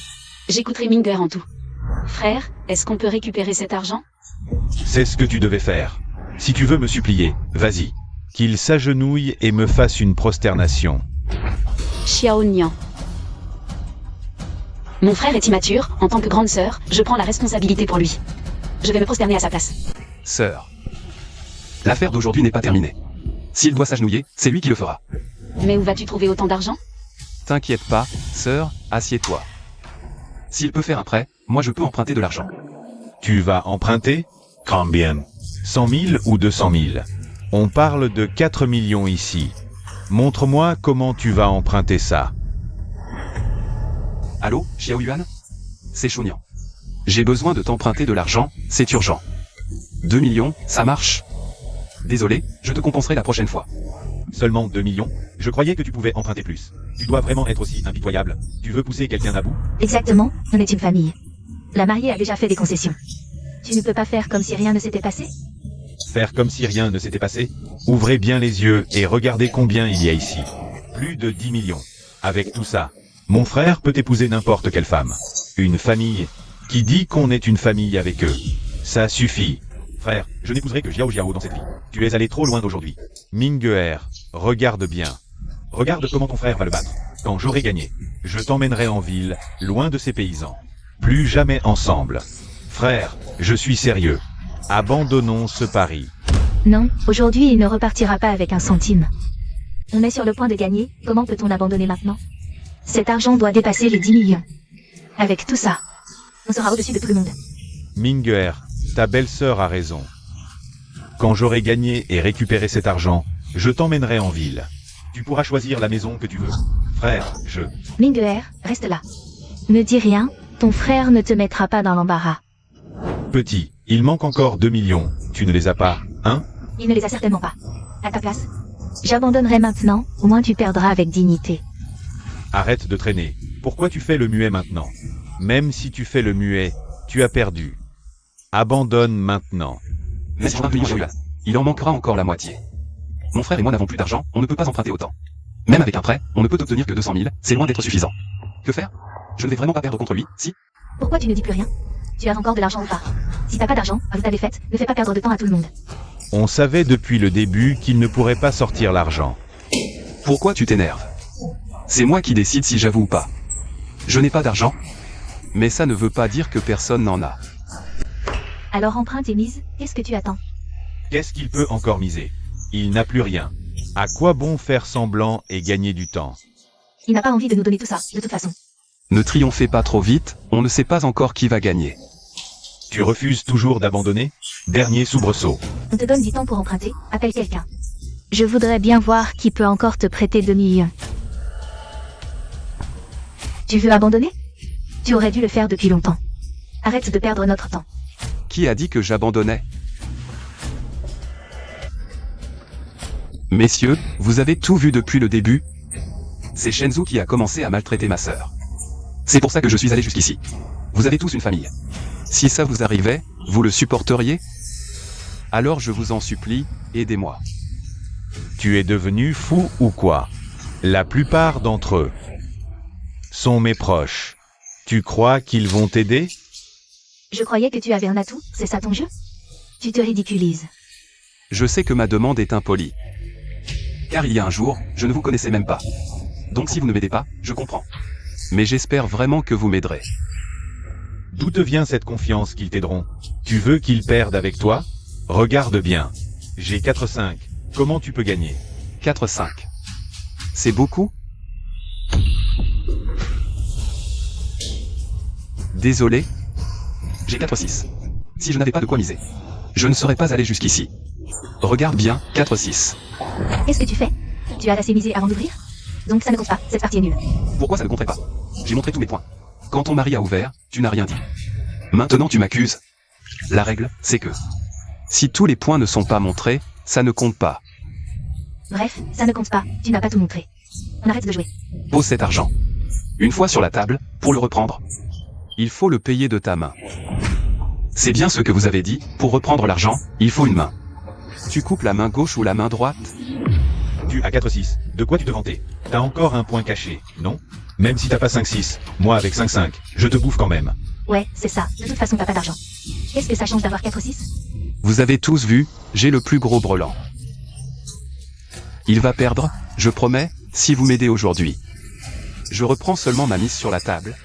J'écouterai Minger en tout. Frère, est-ce qu'on peut récupérer cet argent? C'est ce que tu devais faire. Si tu veux me supplier, vas-y. Qu'il s'agenouille et me fasse une prosternation. Xiao Nian. Mon frère est immature, en tant que grande sœur, je prends la responsabilité pour lui. Je vais me prosterner à sa place. Sœur. L'affaire d'aujourd'hui n'est pas terminée. S'il doit s'agenouiller, c'est lui qui le fera. Mais où vas-tu trouver autant d'argent? T'inquiète pas, sœur, assieds-toi. S'il peut faire un prêt, moi je peux emprunter de l'argent. Tu vas emprunter? Combien? 100 000 ou 200 000? On parle de 4 millions ici. Montre-moi comment tu vas emprunter ça. Allô, Xiao Yuan? C'est Chounian. J'ai besoin de t'emprunter de l'argent, c'est urgent. 2 millions, ça marche? Désolé, je te compenserai la prochaine fois. Seulement 2 millions? Je croyais que tu pouvais emprunter plus. Tu dois vraiment être aussi impitoyable. Tu veux pousser quelqu'un à bout? Exactement, on est une famille. La mariée a déjà fait des concessions. Tu ne peux pas faire comme si rien ne s'était passé? Faire comme si rien ne s'était passé? Ouvrez bien les yeux et regardez combien il y a ici. Plus de 10 millions. Avec tout ça, mon frère peut épouser n'importe quelle femme. Une famille. Qui dit qu'on est une famille avec eux? Ça suffit. Frère, je n'épouserai que Jiao Jiao dans cette vie. Tu es allé trop loin d'aujourd'hui. Minguer, regarde bien. Regarde comment ton frère va le battre. Quand j'aurai gagné, je t'emmènerai en ville, loin de ces paysans. Plus jamais ensemble. Frère, je suis sérieux. Abandonnons ce pari. Non, aujourd'hui il ne repartira pas avec un centime. On est sur le point de gagner, comment peut-on abandonner maintenant? Cet argent doit dépasser les 10 millions. Avec tout ça, on sera au-dessus de tout le monde. Minguer, ta belle-sœur a raison. Quand j'aurai gagné et récupéré cet argent, Je t'emmènerai en ville. Tu pourras choisir la maison que tu veux. Frère, Minguer, reste là. Ne dis rien, ton frère ne te mettra pas dans l'embarras. Petit, il manque encore 2 millions. Tu ne les as pas, hein? Il ne les a certainement pas. À ta place, j'abandonnerai maintenant, au moins tu perdras avec dignité. Arrête de traîner. Pourquoi tu fais le muet maintenant? Même si tu fais le muet, tu as perdu. Abandonne maintenant. Mais sur 20 millions, j'ai eu là. Il en manquera encore la moitié. Mon frère et moi n'avons plus d'argent, on ne peut pas emprunter autant. Même avec un prêt, on ne peut obtenir que 200 000, c'est loin d'être suffisant. Que faire? Je ne vais vraiment pas perdre contre lui, si? Pourquoi tu ne dis plus rien? Tu as encore de l'argent ou pas? Si t'as pas d'argent, vous t'avez faite, ne fais pas perdre de temps à tout le monde. On savait depuis le début qu'il ne pourrait pas sortir l'argent. Pourquoi tu t'énerves? C'est moi qui décide si j'avoue ou pas. Je n'ai pas d'argent, mais ça ne veut pas dire que personne n'en a. Alors emprunte et mise, qu'est-ce que tu attends? Qu'est-ce qu'il peut encore miser? Il n'a plus rien. À quoi bon faire semblant et gagner du temps? Il n'a pas envie de nous donner tout ça, de toute façon. Ne triomphez pas trop vite, on ne sait pas encore qui va gagner. Tu refuses toujours d'abandonner? Dernier soubresaut. On te donne du temps pour emprunter, appelle quelqu'un. Je voudrais bien voir qui peut encore te prêter 2 millions. Tu veux abandonner? Tu aurais dû le faire depuis longtemps. Arrête de perdre notre temps. Qui a dit que j'abandonnais? Messieurs, vous avez tout vu depuis le début. C'est Shenzhou qui a commencé à maltraiter ma sœur. C'est pour ça que je suis allé jusqu'ici. Vous avez tous une famille. Si ça vous arrivait, vous le supporteriez? Alors je vous en supplie, aidez-moi. Tu es devenu fou ou quoi? La plupart d'entre eux sont mes proches. Tu crois qu'ils vont t'aider? Je croyais que tu avais un atout, c'est ça ton jeu? Tu te ridiculises. Je sais que ma demande est impolie. Car il y a un jour, je ne vous connaissais même pas. Donc si vous ne m'aidez pas, je comprends. Mais j'espère vraiment que vous m'aiderez. D'où te vient cette confiance qu'ils t'aideront? Tu veux qu'ils perdent avec toi? Regarde bien. J'ai 4-5. Comment tu peux gagner? 4-5. C'est beaucoup? Désolé. J'ai 4-6. Si je n'avais pas de quoi miser, je ne serais pas allé jusqu'ici. Regarde bien, 4-6. Qu'est-ce que tu fais? Tu as assez misé avant d'ouvrir? Donc ça ne compte pas, cette partie est nulle. Pourquoi ça ne compterait pas? J'ai montré tous mes points. Quand ton mari a ouvert, tu n'as rien dit. Maintenant tu m'accuses. La règle, c'est que si tous les points ne sont pas montrés, ça ne compte pas. Bref, ça ne compte pas, tu n'as pas tout montré. On arrête de jouer. Pose cet argent. Une fois sur la table, pour le reprendre, il faut le payer de ta main. C'est bien ce que vous avez dit, pour reprendre l'argent, il faut une main. Tu coupes la main gauche ou la main droite? Tu as 4-6. De quoi tu te vantais? T'as encore un point caché, non? Même si t'as pas 5-6, moi avec 5-5, je te bouffe quand même. Ouais, c'est ça, de toute façon t'as pas d'argent. Qu'est-ce que ça change d'avoir 4-6? Vous avez tous vu, j'ai le plus gros brelan. Il va perdre, je promets, si vous m'aidez aujourd'hui. Je reprends seulement ma mise sur la table.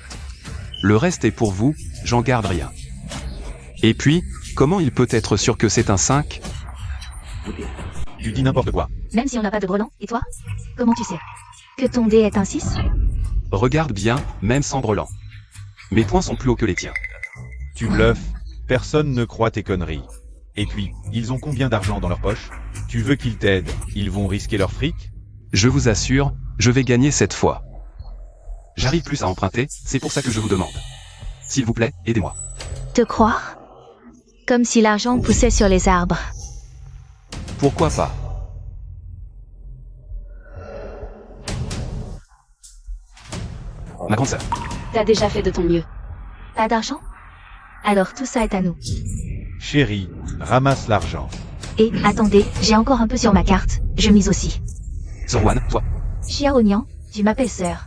Le reste est pour vous, j'en garde rien. Et puis, comment il peut être sûr que c'est un 5? Tu dis n'importe quoi. Même si on n'a pas de brelan, et toi? Comment tu sais? Que ton dé est un 6? Regarde bien, même sans brelan. Mes points sont plus hauts que les tiens. Tu bluffes, personne ne croit tes conneries. Et puis, ils ont combien d'argent dans leur poche? Tu veux qu'ils t'aident, ils vont risquer leur fric? Je vous assure, je vais gagner cette fois. J'arrive plus à emprunter, c'est pour ça que je vous demande. S'il vous plaît, aidez-moi. Te croire? Comme si l'argent poussait sur les arbres. Pourquoi pas? Ma grande sœur. T'as déjà fait de ton mieux. Pas d'argent? Alors tout ça est à nous. Chérie, ramasse l'argent. Et, attendez, j'ai encore un peu sur ma carte, je mise aussi. Sorwan, toi. Xiao Nian, tu m'appelles sœur.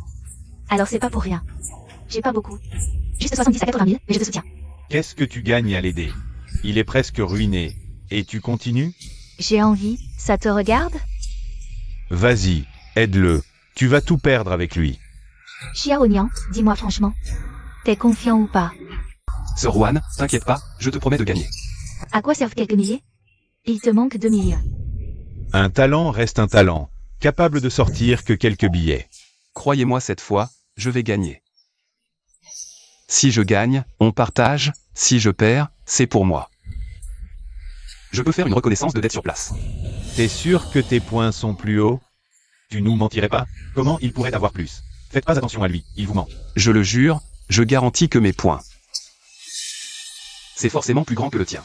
Alors c'est pas pour rien. J'ai pas beaucoup. Juste 70 à 80 000, mais je te soutiens. Qu'est-ce que tu gagnes à l'aider? Il est presque ruiné. Et tu continues? J'ai envie, ça te regarde? Vas-y, aide-le. Tu vas tout perdre avec lui. Xiao Nian, dis-moi franchement. T'es confiant ou pas? Sorwan, t'inquiète pas, je te promets de gagner. À quoi servent quelques milliers? Il te manque 2 millions. Un talent reste un talent, capable de sortir que quelques billets. Croyez-moi cette fois, je vais gagner. Si je gagne, on partage, si je perds, c'est pour moi. Je peux faire une reconnaissance de dette sur place. T'es sûr que tes points sont plus hauts? Tu nous mentirais pas? Comment il pourrait avoir plus? Faites pas attention à lui, il vous ment. Je le jure, je garantis que mes points. C'est forcément plus grand que le tien.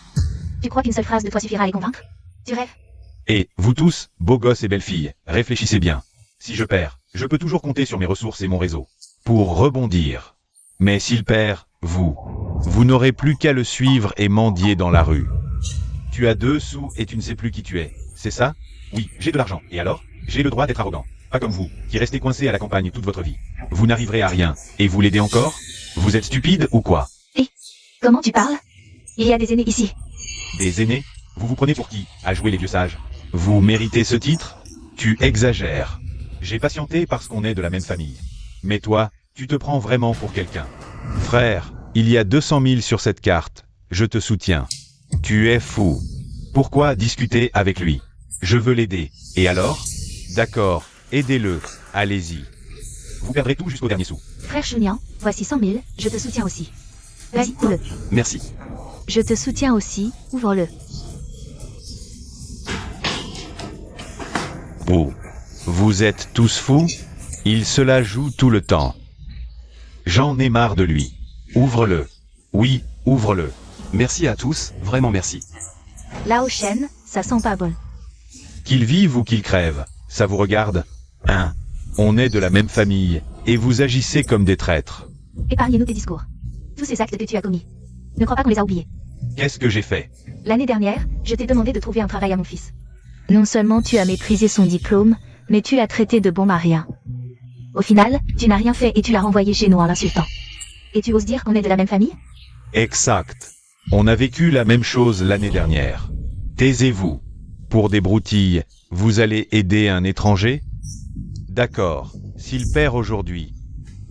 Tu crois qu'une seule phrase de toi suffira à les convaincre? Tu rêves? Et, vous tous, beaux gosses et belles filles, réfléchissez bien. Si je perds, je peux toujours compter sur mes ressources et mon réseau. Pour rebondir. Mais s'il perd, vous n'aurez plus qu'à le suivre et mendier dans la rue. Tu as 2 sous et tu ne sais plus qui tu es, c'est ça? Oui, j'ai de l'argent, et alors? J'ai le droit d'être arrogant. Pas comme vous, qui restez coincé à la campagne toute votre vie. Vous n'arriverez à rien, et vous l'aidez encore? Vous êtes stupide ou quoi? Comment tu parles? Il y a des aînés ici. Des aînés? Vous vous prenez pour qui, à jouer les vieux sages? Vous méritez ce titre? Tu exagères. J'ai patienté parce qu'on est de la même famille. Mais toi, tu te prends vraiment pour quelqu'un. Frère, il y a 200 000 sur cette carte. Je te soutiens. Tu es fou. Pourquoi discuter avec lui? Je veux l'aider. Et alors? D'accord, aidez-le. Allez-y. Vous perdrez tout jusqu'au dernier sou. Frère Chunian, voici 100 000, je te soutiens aussi. Vas-y, ouvre-le. Merci. Je te soutiens aussi, ouvre-le. Oh. Vous êtes tous fous? Il se la joue tout le temps. J'en ai marre de lui. Ouvre-le. Oui, ouvre-le. Merci à tous, vraiment merci. Lao Shen, ça sent pas bon. Qu'il vive ou qu'il crève, ça vous regarde? Hein? On est de la même famille, et vous agissez comme des traîtres. Épargnez-nous tes discours. Tous ces actes que tu as commis. Ne crois pas qu'on les a oubliés. Qu'est-ce que j'ai fait? L'année dernière, je t'ai demandé de trouver un travail à mon fils. Non seulement tu as méprisé son diplôme, mais tu l'as traité de bon marien. Au final, tu n'as rien fait et tu l'as renvoyé chez nous en l'insultant. Et tu oses dire qu'on est de la même famille? Exact. On a vécu la même chose l'année dernière. Taisez-vous. Pour des broutilles, vous allez aider un étranger? D'accord. S'il perd aujourd'hui,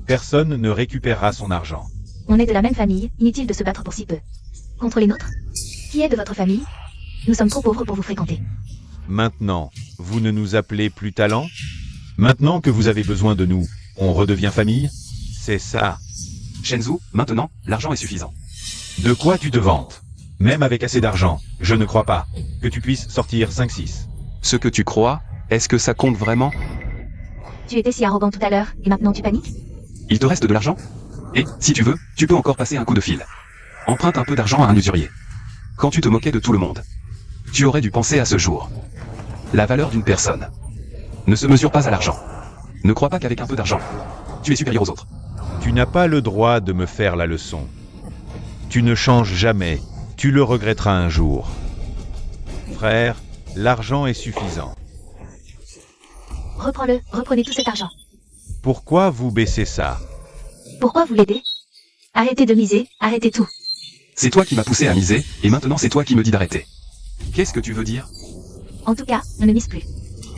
personne ne récupérera son argent. On est de la même famille, inutile de se battre pour si peu. Contre les nôtres? Qui est de votre famille? Nous sommes trop pauvres pour vous fréquenter. Maintenant, vous ne nous appelez plus talent? Maintenant que vous avez besoin de nous, on redevient famille? C'est ça. Shenzhou, maintenant, l'argent est suffisant. De quoi tu te vantes? Même avec assez d'argent, je ne crois pas que tu puisses sortir 5-6. Ce que tu crois, est-ce que ça compte vraiment? Tu étais si arrogant tout à l'heure, et maintenant tu paniques? Il te reste de l'argent? Et, si tu veux, tu peux encore passer un coup de fil. Emprunte un peu d'argent à un usurier. Quand tu te moquais de tout le monde, tu aurais dû penser à ce jour. La valeur d'une personne ne se mesure pas à l'argent. Ne crois pas qu'avec un peu d'argent, tu es supérieur aux autres. Tu n'as pas le droit de me faire la leçon. Tu ne changes jamais, tu le regretteras un jour. Frère, l'argent est suffisant. Reprends-le, reprenez tout cet argent. Pourquoi vous baissez ça? Pourquoi vous l'aidez? Arrêtez de miser, arrêtez tout. C'est toi qui m'as poussé à miser, et maintenant c'est toi qui me dis d'arrêter. Qu'est-ce que tu veux dire? En tout cas, on ne mise plus.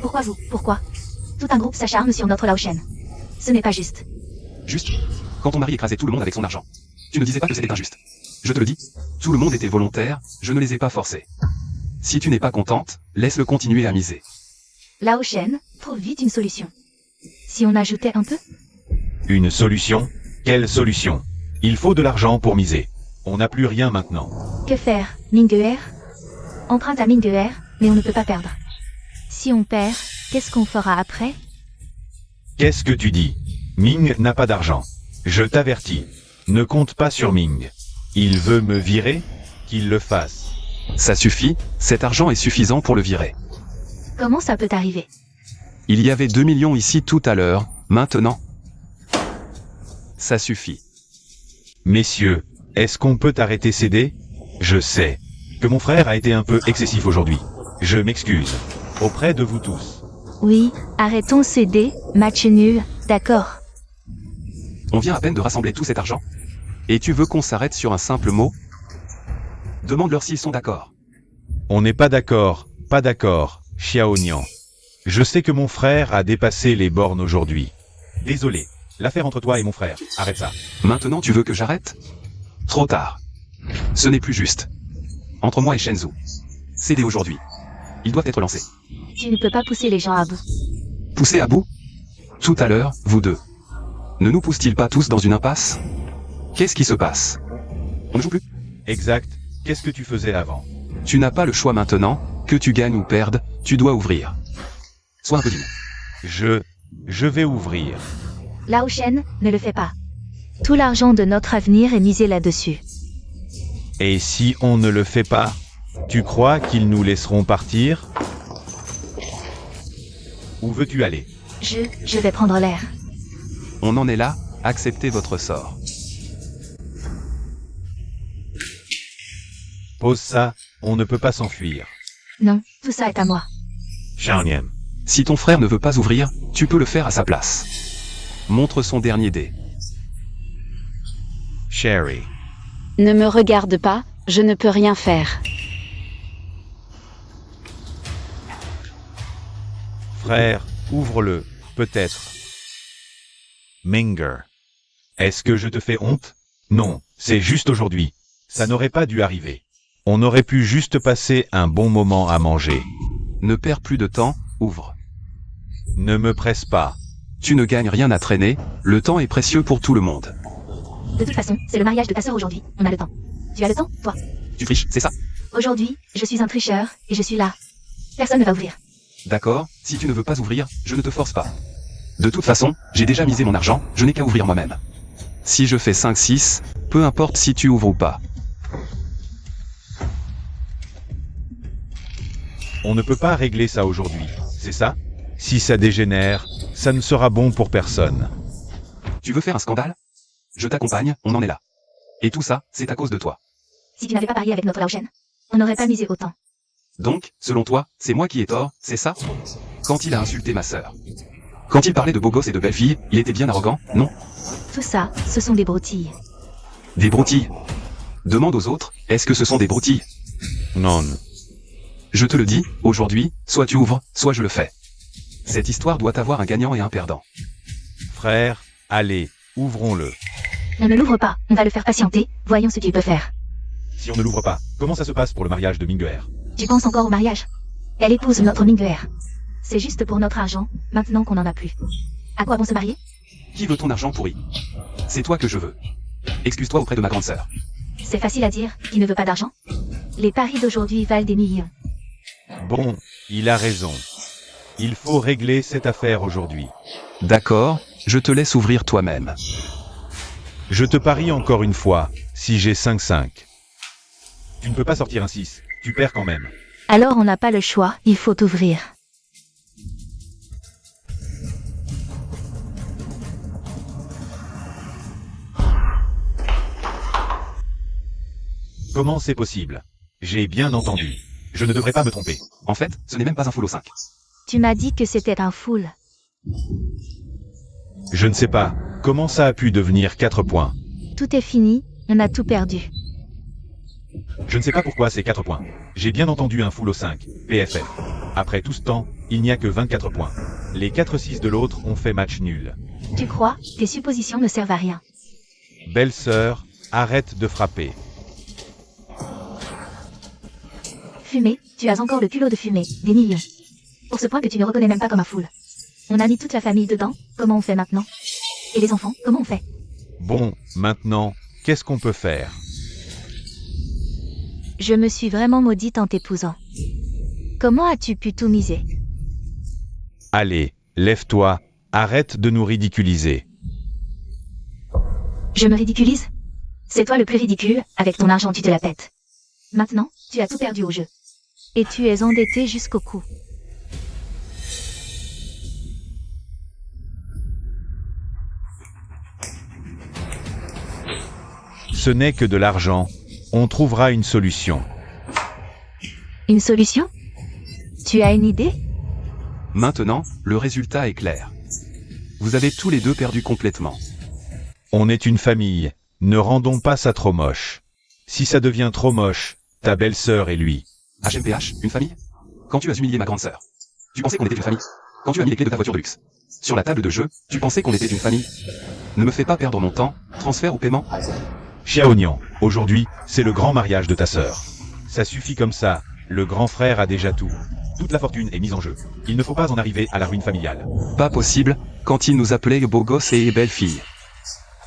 Pourquoi vous? Pourquoi? Tout un groupe s'acharne sur notre Lao Shen. Ce n'est pas juste. Juste, quand ton mari écrasait tout le monde avec son argent, tu ne disais pas que c'était injuste. Je te le dis, tout le monde était volontaire, je ne les ai pas forcés. Si tu n'es pas contente, laisse-le continuer à miser. Lao Shen, trouve vite une solution. Si on ajoutait un peu? Une solution? Quelle solution? Il faut de l'argent pour miser. On n'a plus rien maintenant. Que faire, Minguer? Emprunte à Minguer, mais on ne peut pas perdre. Si on perd, qu'est-ce qu'on fera après? Qu'est-ce que tu dis? Ming n'a pas d'argent. Je t'avertis. Ne compte pas sur Ming. Il veut me virer? Qu'il le fasse. Ça suffit, cet argent est suffisant pour le virer. Comment ça peut arriver? Il y avait 2 millions ici tout à l'heure, maintenant. Ça suffit. Messieurs, est-ce qu'on peut arrêter céder? Je sais que mon frère a été un peu excessif aujourd'hui. Je m'excuse. Auprès de vous tous. Oui, arrêtons céder, match nul, d'accord. On vient à peine de rassembler tout cet argent. Et tu veux qu'on s'arrête sur un simple mot? Demande-leur s'ils sont d'accord. On n'est pas d'accord, Xiao Nian. Je sais que mon frère a dépassé les bornes aujourd'hui. Désolé, l'affaire entre toi et mon frère, arrête ça. Maintenant tu veux que j'arrête? Trop tard. Ce n'est plus juste. Entre moi et Shenzhou. Céder aujourd'hui. Ils doivent être lancés. Tu ne peux pas pousser les gens à bout. Pousser à bout? Tout à l'heure, vous deux. Ne nous poussent-ils pas tous dans une impasse? Qu'est-ce qui se passe? On ne joue plus? Exact, qu'est-ce que tu faisais avant? Tu n'as pas le choix maintenant, que tu gagnes ou perdes, tu dois ouvrir. Sois un peu digne. Je vais ouvrir. Lao Shen, ne le fais pas. Tout l'argent de notre avenir est misé là-dessus. Et si on ne le fait pas, tu crois qu'ils nous laisseront partir? Où veux-tu aller? Je vais prendre l'air. On en est là, acceptez votre sort. Pose ça, on ne peut pas s'enfuir. Non, tout ça est à moi. Xiaonian. Si ton frère ne veut pas ouvrir, tu peux le faire à sa place. Montre son dernier dé. Sherry. Ne me regarde pas, je ne peux rien faire. Frère, ouvre-le, peut-être. Minger. Est-ce que je te fais honte? Non, c'est juste aujourd'hui. Ça n'aurait pas dû arriver. On aurait pu juste passer un bon moment à manger. Ne perds plus de temps, ouvre. Ne me presse pas. Tu ne gagnes rien à traîner, le temps est précieux pour tout le monde. De toute façon, c'est le mariage de ta sœur aujourd'hui. On a le temps. Tu as le temps, toi? Tu triches, c'est ça? Aujourd'hui, je suis un tricheur, et je suis là. Personne ne va ouvrir. D'accord, si tu ne veux pas ouvrir, je ne te force pas. De toute façon, j'ai déjà misé mon argent, je n'ai qu'à ouvrir moi-même. Si je fais 5-6, peu importe si tu ouvres ou pas. On ne peut pas régler ça aujourd'hui, c'est ça? Si ça dégénère, ça ne sera bon pour personne. Tu veux faire un scandale? Je t'accompagne, on en est là. Et tout ça, c'est à cause de toi. Si tu n'avais pas parié avec notre Lao Shen, on n'aurait pas misé autant. Donc, selon toi, c'est moi qui ai tort, c'est ça? Quand il a insulté ma sœur. Quand il parlait de beaux gosses et de belles filles, il était bien arrogant, non? Tout ça, ce sont des broutilles. Des broutilles. Demande aux autres, est-ce que ce sont des broutilles? Non. Je te le dis, aujourd'hui, soit tu ouvres, soit je le fais. Cette histoire doit avoir un gagnant et un perdant. Frère, allez, ouvrons-le. On ne l'ouvre pas, on va le faire patienter, voyons ce qu'il peut faire. Si on ne l'ouvre pas, comment ça se passe pour le mariage de Minguer? Tu penses encore au mariage? Elle épouse notre Minguer. C'est juste pour notre argent, maintenant qu'on n'en a plus. À quoi bon se marier? Qui veut ton argent pourri? C'est toi que je veux. Excuse-toi auprès de ma grande sœur. C'est facile à dire, qui ne veut pas d'argent? Les paris d'aujourd'hui valent des millions. Bon, il a raison. Il faut régler cette affaire aujourd'hui. D'accord, je te laisse ouvrir toi-même. Je te parie encore une fois, si j'ai 5-5. Tu ne peux pas sortir un 6, tu perds quand même. Alors on n'a pas le choix, il faut ouvrir. Comment c'est possible? J'ai bien entendu. Je ne devrais pas me tromper. En fait, ce n'est même pas un full au 5. Tu m'as dit que c'était un full. Je ne sais pas, comment ça a pu devenir 4 points? Tout est fini, on a tout perdu. Je ne sais pas pourquoi c'est 4 points. J'ai bien entendu un full au 5, PFF. Après tout ce temps, il n'y a que 24 points. Les 4-6 de l'autre ont fait match nul. Tu crois? Tes suppositions ne servent à rien. Belle-sœur, arrête de frapper. Fumée, tu as encore le culot de fumer, des millions. Pour ce point que tu ne reconnais même pas comme un full. On a mis toute la famille dedans, comment on fait maintenant? Et les enfants, comment on fait? Bon, maintenant, qu'est-ce qu'on peut faire? Je me suis vraiment maudite en t'épousant. Comment as-tu pu tout miser? Allez, lève-toi, arrête de nous ridiculiser. Je me ridiculise? C'est toi le plus ridicule, avec ton argent tu te la pètes. Maintenant, tu as tout perdu au jeu. Et tu es endetté jusqu'au cou. Ce n'est que de l'argent. On trouvera une solution. Une solution? Tu as une idée? Maintenant, le résultat est clair. Vous avez tous les deux perdu complètement. On est une famille. Ne rendons pas ça trop moche. Si ça devient trop moche, ta belle-sœur et lui. HMPH, une famille? Quand tu as humilié ma grande sœur, tu pensais qu'on était une famille? Quand tu as mis les clés de ta voiture de luxe sur la table de jeu, tu pensais qu'on était une famille? Ne me fais pas perdre mon temps, transfert ou paiement? Xiaonian, aujourd'hui, c'est le grand mariage de ta sœur. Ça suffit comme ça, le grand frère a déjà tout. Toute la fortune est mise en jeu. Il ne faut pas en arriver à la ruine familiale. Pas possible, quand il nous appelait beaux gosses et belles filles.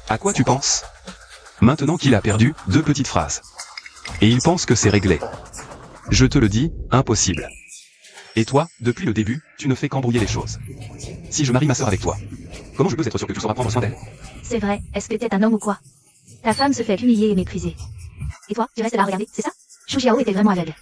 À quoi tu penses? Maintenant qu'il a perdu, 2 petites phrases. Et il pense que c'est réglé. Je te le dis, impossible. Et toi, depuis le début, tu ne fais qu'embrouiller les choses. Si je marie ma sœur avec toi, comment je peux être sûr que tu sauras prendre soin d'elle? C'est vrai, est-ce que t'es un homme ou quoi? Ta femme se fait humilier et mépriser. Et toi, tu restes là à regarder, c'est ça? Shu Jiao était vraiment aveugle.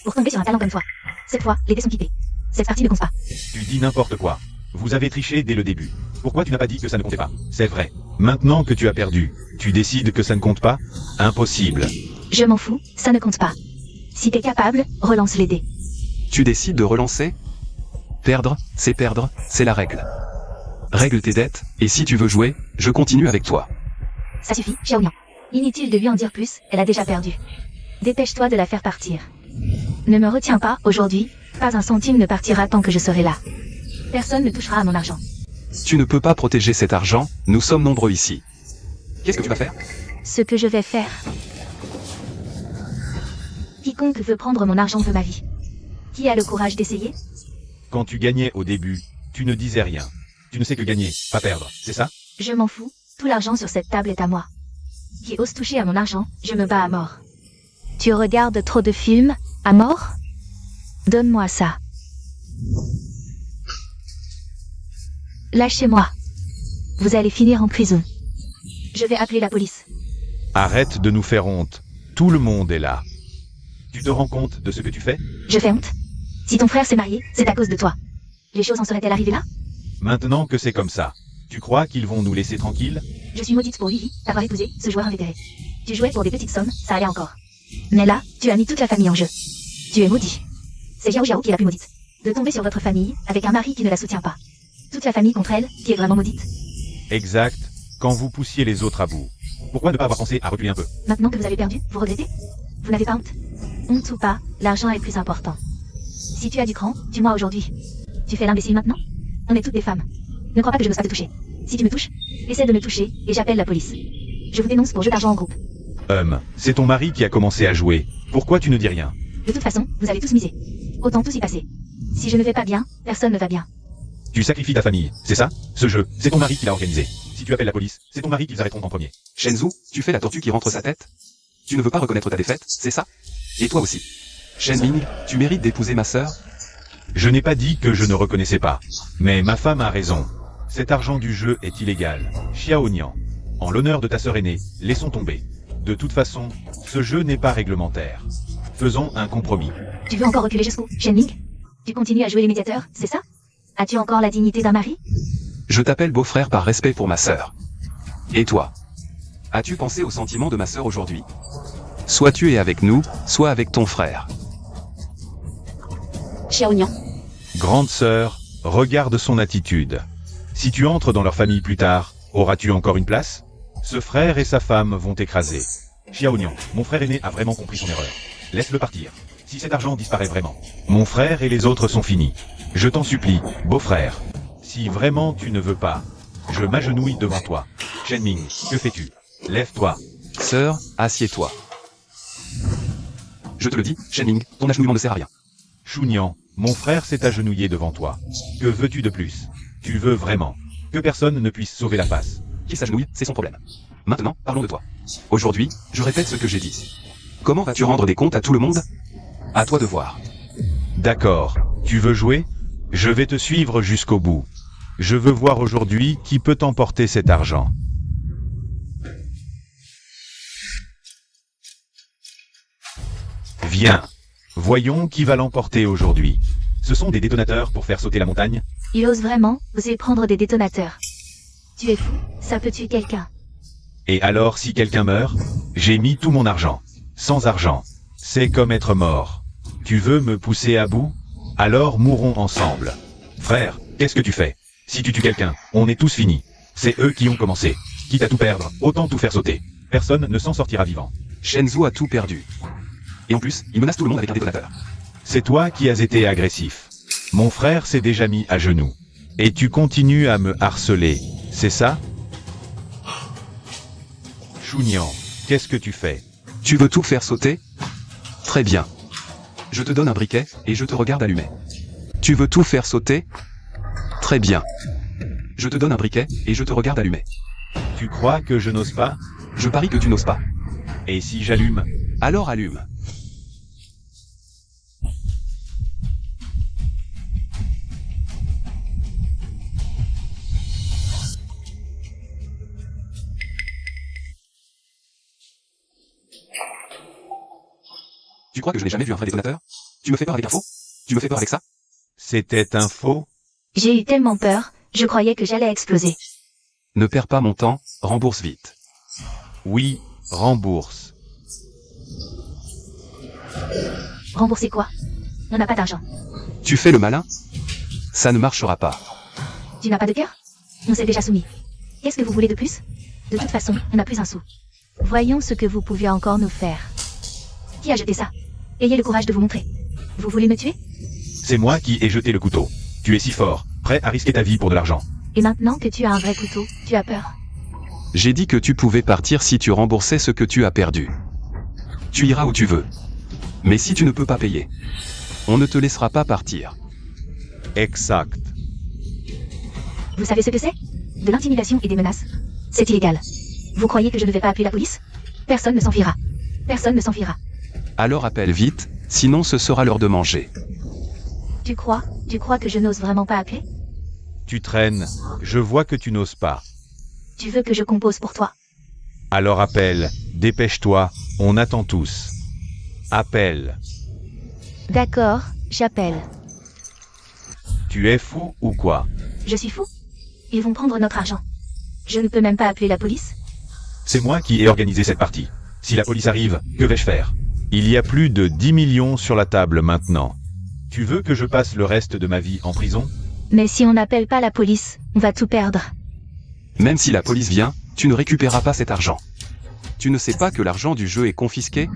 Pour tomber sur un talent comme toi. Cette fois, les dés sont pipés. Cette partie ne compte pas. Tu dis n'importe quoi. Vous avez triché dès le début. Pourquoi tu n'as pas dit que ça ne comptait pas? C'est vrai. Maintenant que tu as perdu, tu décides que ça ne compte pas? Impossible. Je m'en fous, ça ne compte pas. Si t'es capable, relance les dés. Tu décides de relancer? Perdre, c'est la règle. Règle tes dettes, et si tu veux jouer, je continue avec toi. Ça suffit, Xiaoyan. Inutile de lui en dire plus, elle a déjà perdu. Dépêche-toi de la faire partir. Ne me retiens pas, aujourd'hui, pas un centime ne partira tant que je serai là. Personne ne touchera à mon argent. Tu ne peux pas protéger cet argent, nous sommes nombreux ici. Qu'est-ce que tu vas faire? Ce que je vais faire. Quiconque veut prendre mon argent veut ma vie. Qui a le courage d'essayer? Quand tu gagnais au début, tu ne disais rien. Tu ne sais que gagner, pas perdre, c'est ça? Je m'en fous, tout l'argent sur cette table est à moi. Qui ose toucher à mon argent, je me bats à mort. Tu regardes trop de films, à mort? Donne-moi ça. Lâchez-moi. Vous allez finir en prison. Je vais appeler la police. Arrête de nous faire honte. Tout le monde est là. Tu te rends compte de ce que tu fais? Je fais honte. Si ton frère s'est marié, c'est à cause de toi. Les choses en seraient-elles arrivées là? Maintenant que c'est comme ça, tu crois qu'ils vont nous laisser tranquilles? Je suis maudite pour Lily, d'avoir épousé ce joueur invétéré. Tu jouais pour des petites sommes, ça allait encore. Mais là, tu as mis toute la famille en jeu. Tu es maudit. C'est Xiao Jiao qui est la plus maudite. De tomber sur votre famille, avec un mari qui ne la soutient pas. Toute la famille contre elle, qui est vraiment maudite. Exact. Quand vous poussiez les autres à bout. Pourquoi ne pas avoir pensé à reculer un peu? Maintenant que vous avez perdu, vous regrettez? Vous n'avez pas honte? Honte ou pas, l'argent est plus important. Si tu as du cran, tue-moi aujourd'hui. Tu fais l'imbécile maintenant? On est toutes des femmes. Ne crois pas que je n'ose pas te toucher. Si tu me touches, essaie de me toucher, et j'appelle la police. Je vous dénonce pour jeu d'argent en groupe. C'est ton mari qui a commencé à jouer. Pourquoi tu ne dis rien? De toute façon, vous avez tous misé. Autant tous y passer. Si je ne vais pas bien, personne ne va bien. Tu sacrifies ta famille, c'est ça? Ce jeu, c'est ton mari qui l'a organisé. Si tu appelles la police, c'est ton mari qu'ils arrêteront en premier. Shenzhou, tu fais la tortue qui rentre sa tête? Tu ne veux pas reconnaître ta défaite, c'est ça? Et toi aussi. Shen Ming, tu mérites d'épouser ma sœur? Je n'ai pas dit que je ne reconnaissais pas. Mais ma femme a raison. Cet argent du jeu est illégal. Xiao Nian. En l'honneur de ta sœur aînée, laissons tomber. De toute façon, ce jeu n'est pas réglementaire. Faisons un compromis. Tu veux encore reculer jusqu'où, Shen Ming? Tu continues à jouer les médiateurs, c'est ça? As-tu encore la dignité d'un mari? Je t'appelle beau-frère par respect pour ma sœur. Et toi? As-tu pensé aux sentiments de ma sœur aujourd'hui? Soit tu es avec nous, soit avec ton frère. Xiaonian. Grande sœur, regarde son attitude. Si tu entres dans leur famille plus tard, auras-tu encore une place? Ce frère et sa femme vont t'écraser. Xiao Nian, mon frère aîné a vraiment compris son erreur. Laisse-le partir. Si cet argent disparaît vraiment, mon frère et les autres sont finis. Je t'en supplie, beau-frère. Si vraiment tu ne veux pas, je m'agenouille devant toi. Shen Ming, que fais-tu? Lève-toi. Sœur, assieds-toi. Je te le dis, Shen Ming, ton agenouillement ne sert à rien. Shu Nian, mon frère s'est agenouillé devant toi. Que veux-tu de plus? Tu veux vraiment que personne ne puisse sauver la face? Qu'il s'agenouille, c'est son problème. Maintenant, parlons de toi. Aujourd'hui, je répète ce que j'ai dit. Comment vas-tu rendre des comptes à tout le monde? À toi de voir. D'accord. Tu veux jouer? Je vais te suivre jusqu'au bout. Je veux voir aujourd'hui qui peut emporter cet argent. Viens. Voyons qui va l'emporter aujourd'hui. Ce sont des détonateurs pour faire sauter la montagne? Il ose vraiment oser prendre des détonateurs. Tu es fou, ça peut tuer quelqu'un. Et alors si quelqu'un meurt? J'ai mis tout mon argent. Sans argent, c'est comme être mort. Tu veux me pousser à bout? Alors mourrons ensemble. Frère, qu'est-ce que tu fais? Si tu tues quelqu'un, on est tous finis. C'est eux qui ont commencé. Quitte à tout perdre, autant tout faire sauter. Personne ne s'en sortira vivant. Shenzhou a tout perdu. Et en plus, il menace tout le monde avec un détonateur. C'est toi qui as été agressif. Mon frère s'est déjà mis à genoux. Et tu continues à me harceler, c'est ça? Shu Nian, qu'est-ce que tu fais? Tu veux tout faire sauter? Très bien. Je te donne un briquet, et je te regarde allumer. Tu veux tout faire sauter? Très bien. Je te donne un briquet, et je te regarde allumer. Tu crois que je n'ose pas? Je parie que tu n'oses pas. Et si j'allume? Alors allume. Tu crois que je n'ai jamais vu un vrai détonateur? Tu me fais peur avec un faux? Tu me fais peur avec ça? C'était un faux? J'ai eu tellement peur, je croyais que j'allais exploser. Ne perds pas mon temps, rembourse vite. Oui, rembourse. Rembourser quoi? On n'a pas d'argent. Tu fais le malin? Ça ne marchera pas. Tu n'as pas de cœur? On s'est déjà soumis. Qu'est-ce que vous voulez de plus? De toute façon, on n'a plus un sou. Voyons ce que vous pouviez encore nous faire. Qui a jeté ça? Ayez le courage de vous montrer. Vous voulez me tuer? C'est moi qui ai jeté le couteau. Tu es si fort, prêt à risquer ta vie pour de l'argent. Et maintenant que tu as un vrai couteau, tu as peur. J'ai dit que tu pouvais partir si tu remboursais ce que tu as perdu. Tu iras où tu veux. Mais si tu ne peux pas payer, on ne te laissera pas partir. Exact. Vous savez ce que c'est? De l'intimidation et des menaces. C'est illégal. Vous croyez que je ne vais pas appeler la police? Personne ne s'enfuira. Personne ne s'enfuira. Alors appelle vite, sinon ce sera l'heure de manger. Tu crois que je n'ose vraiment pas appeler? Tu traînes, je vois que tu n'oses pas. Tu veux que je compose pour toi? Alors appelle, dépêche-toi, on attend tous. Appelle. D'accord, j'appelle. Tu es fou ou quoi? Je suis fou. Ils vont prendre notre argent. Je ne peux même pas appeler la police. C'est moi qui ai organisé cette partie. Si la police arrive, que vais-je faire? Il y a plus de 10 millions sur la table maintenant. Tu veux que je passe le reste de ma vie en prison? Mais si on n'appelle pas la police, on va tout perdre. Même si la police vient, tu ne récupéreras pas cet argent. Tu ne sais pas que l'argent du jeu est confisqué?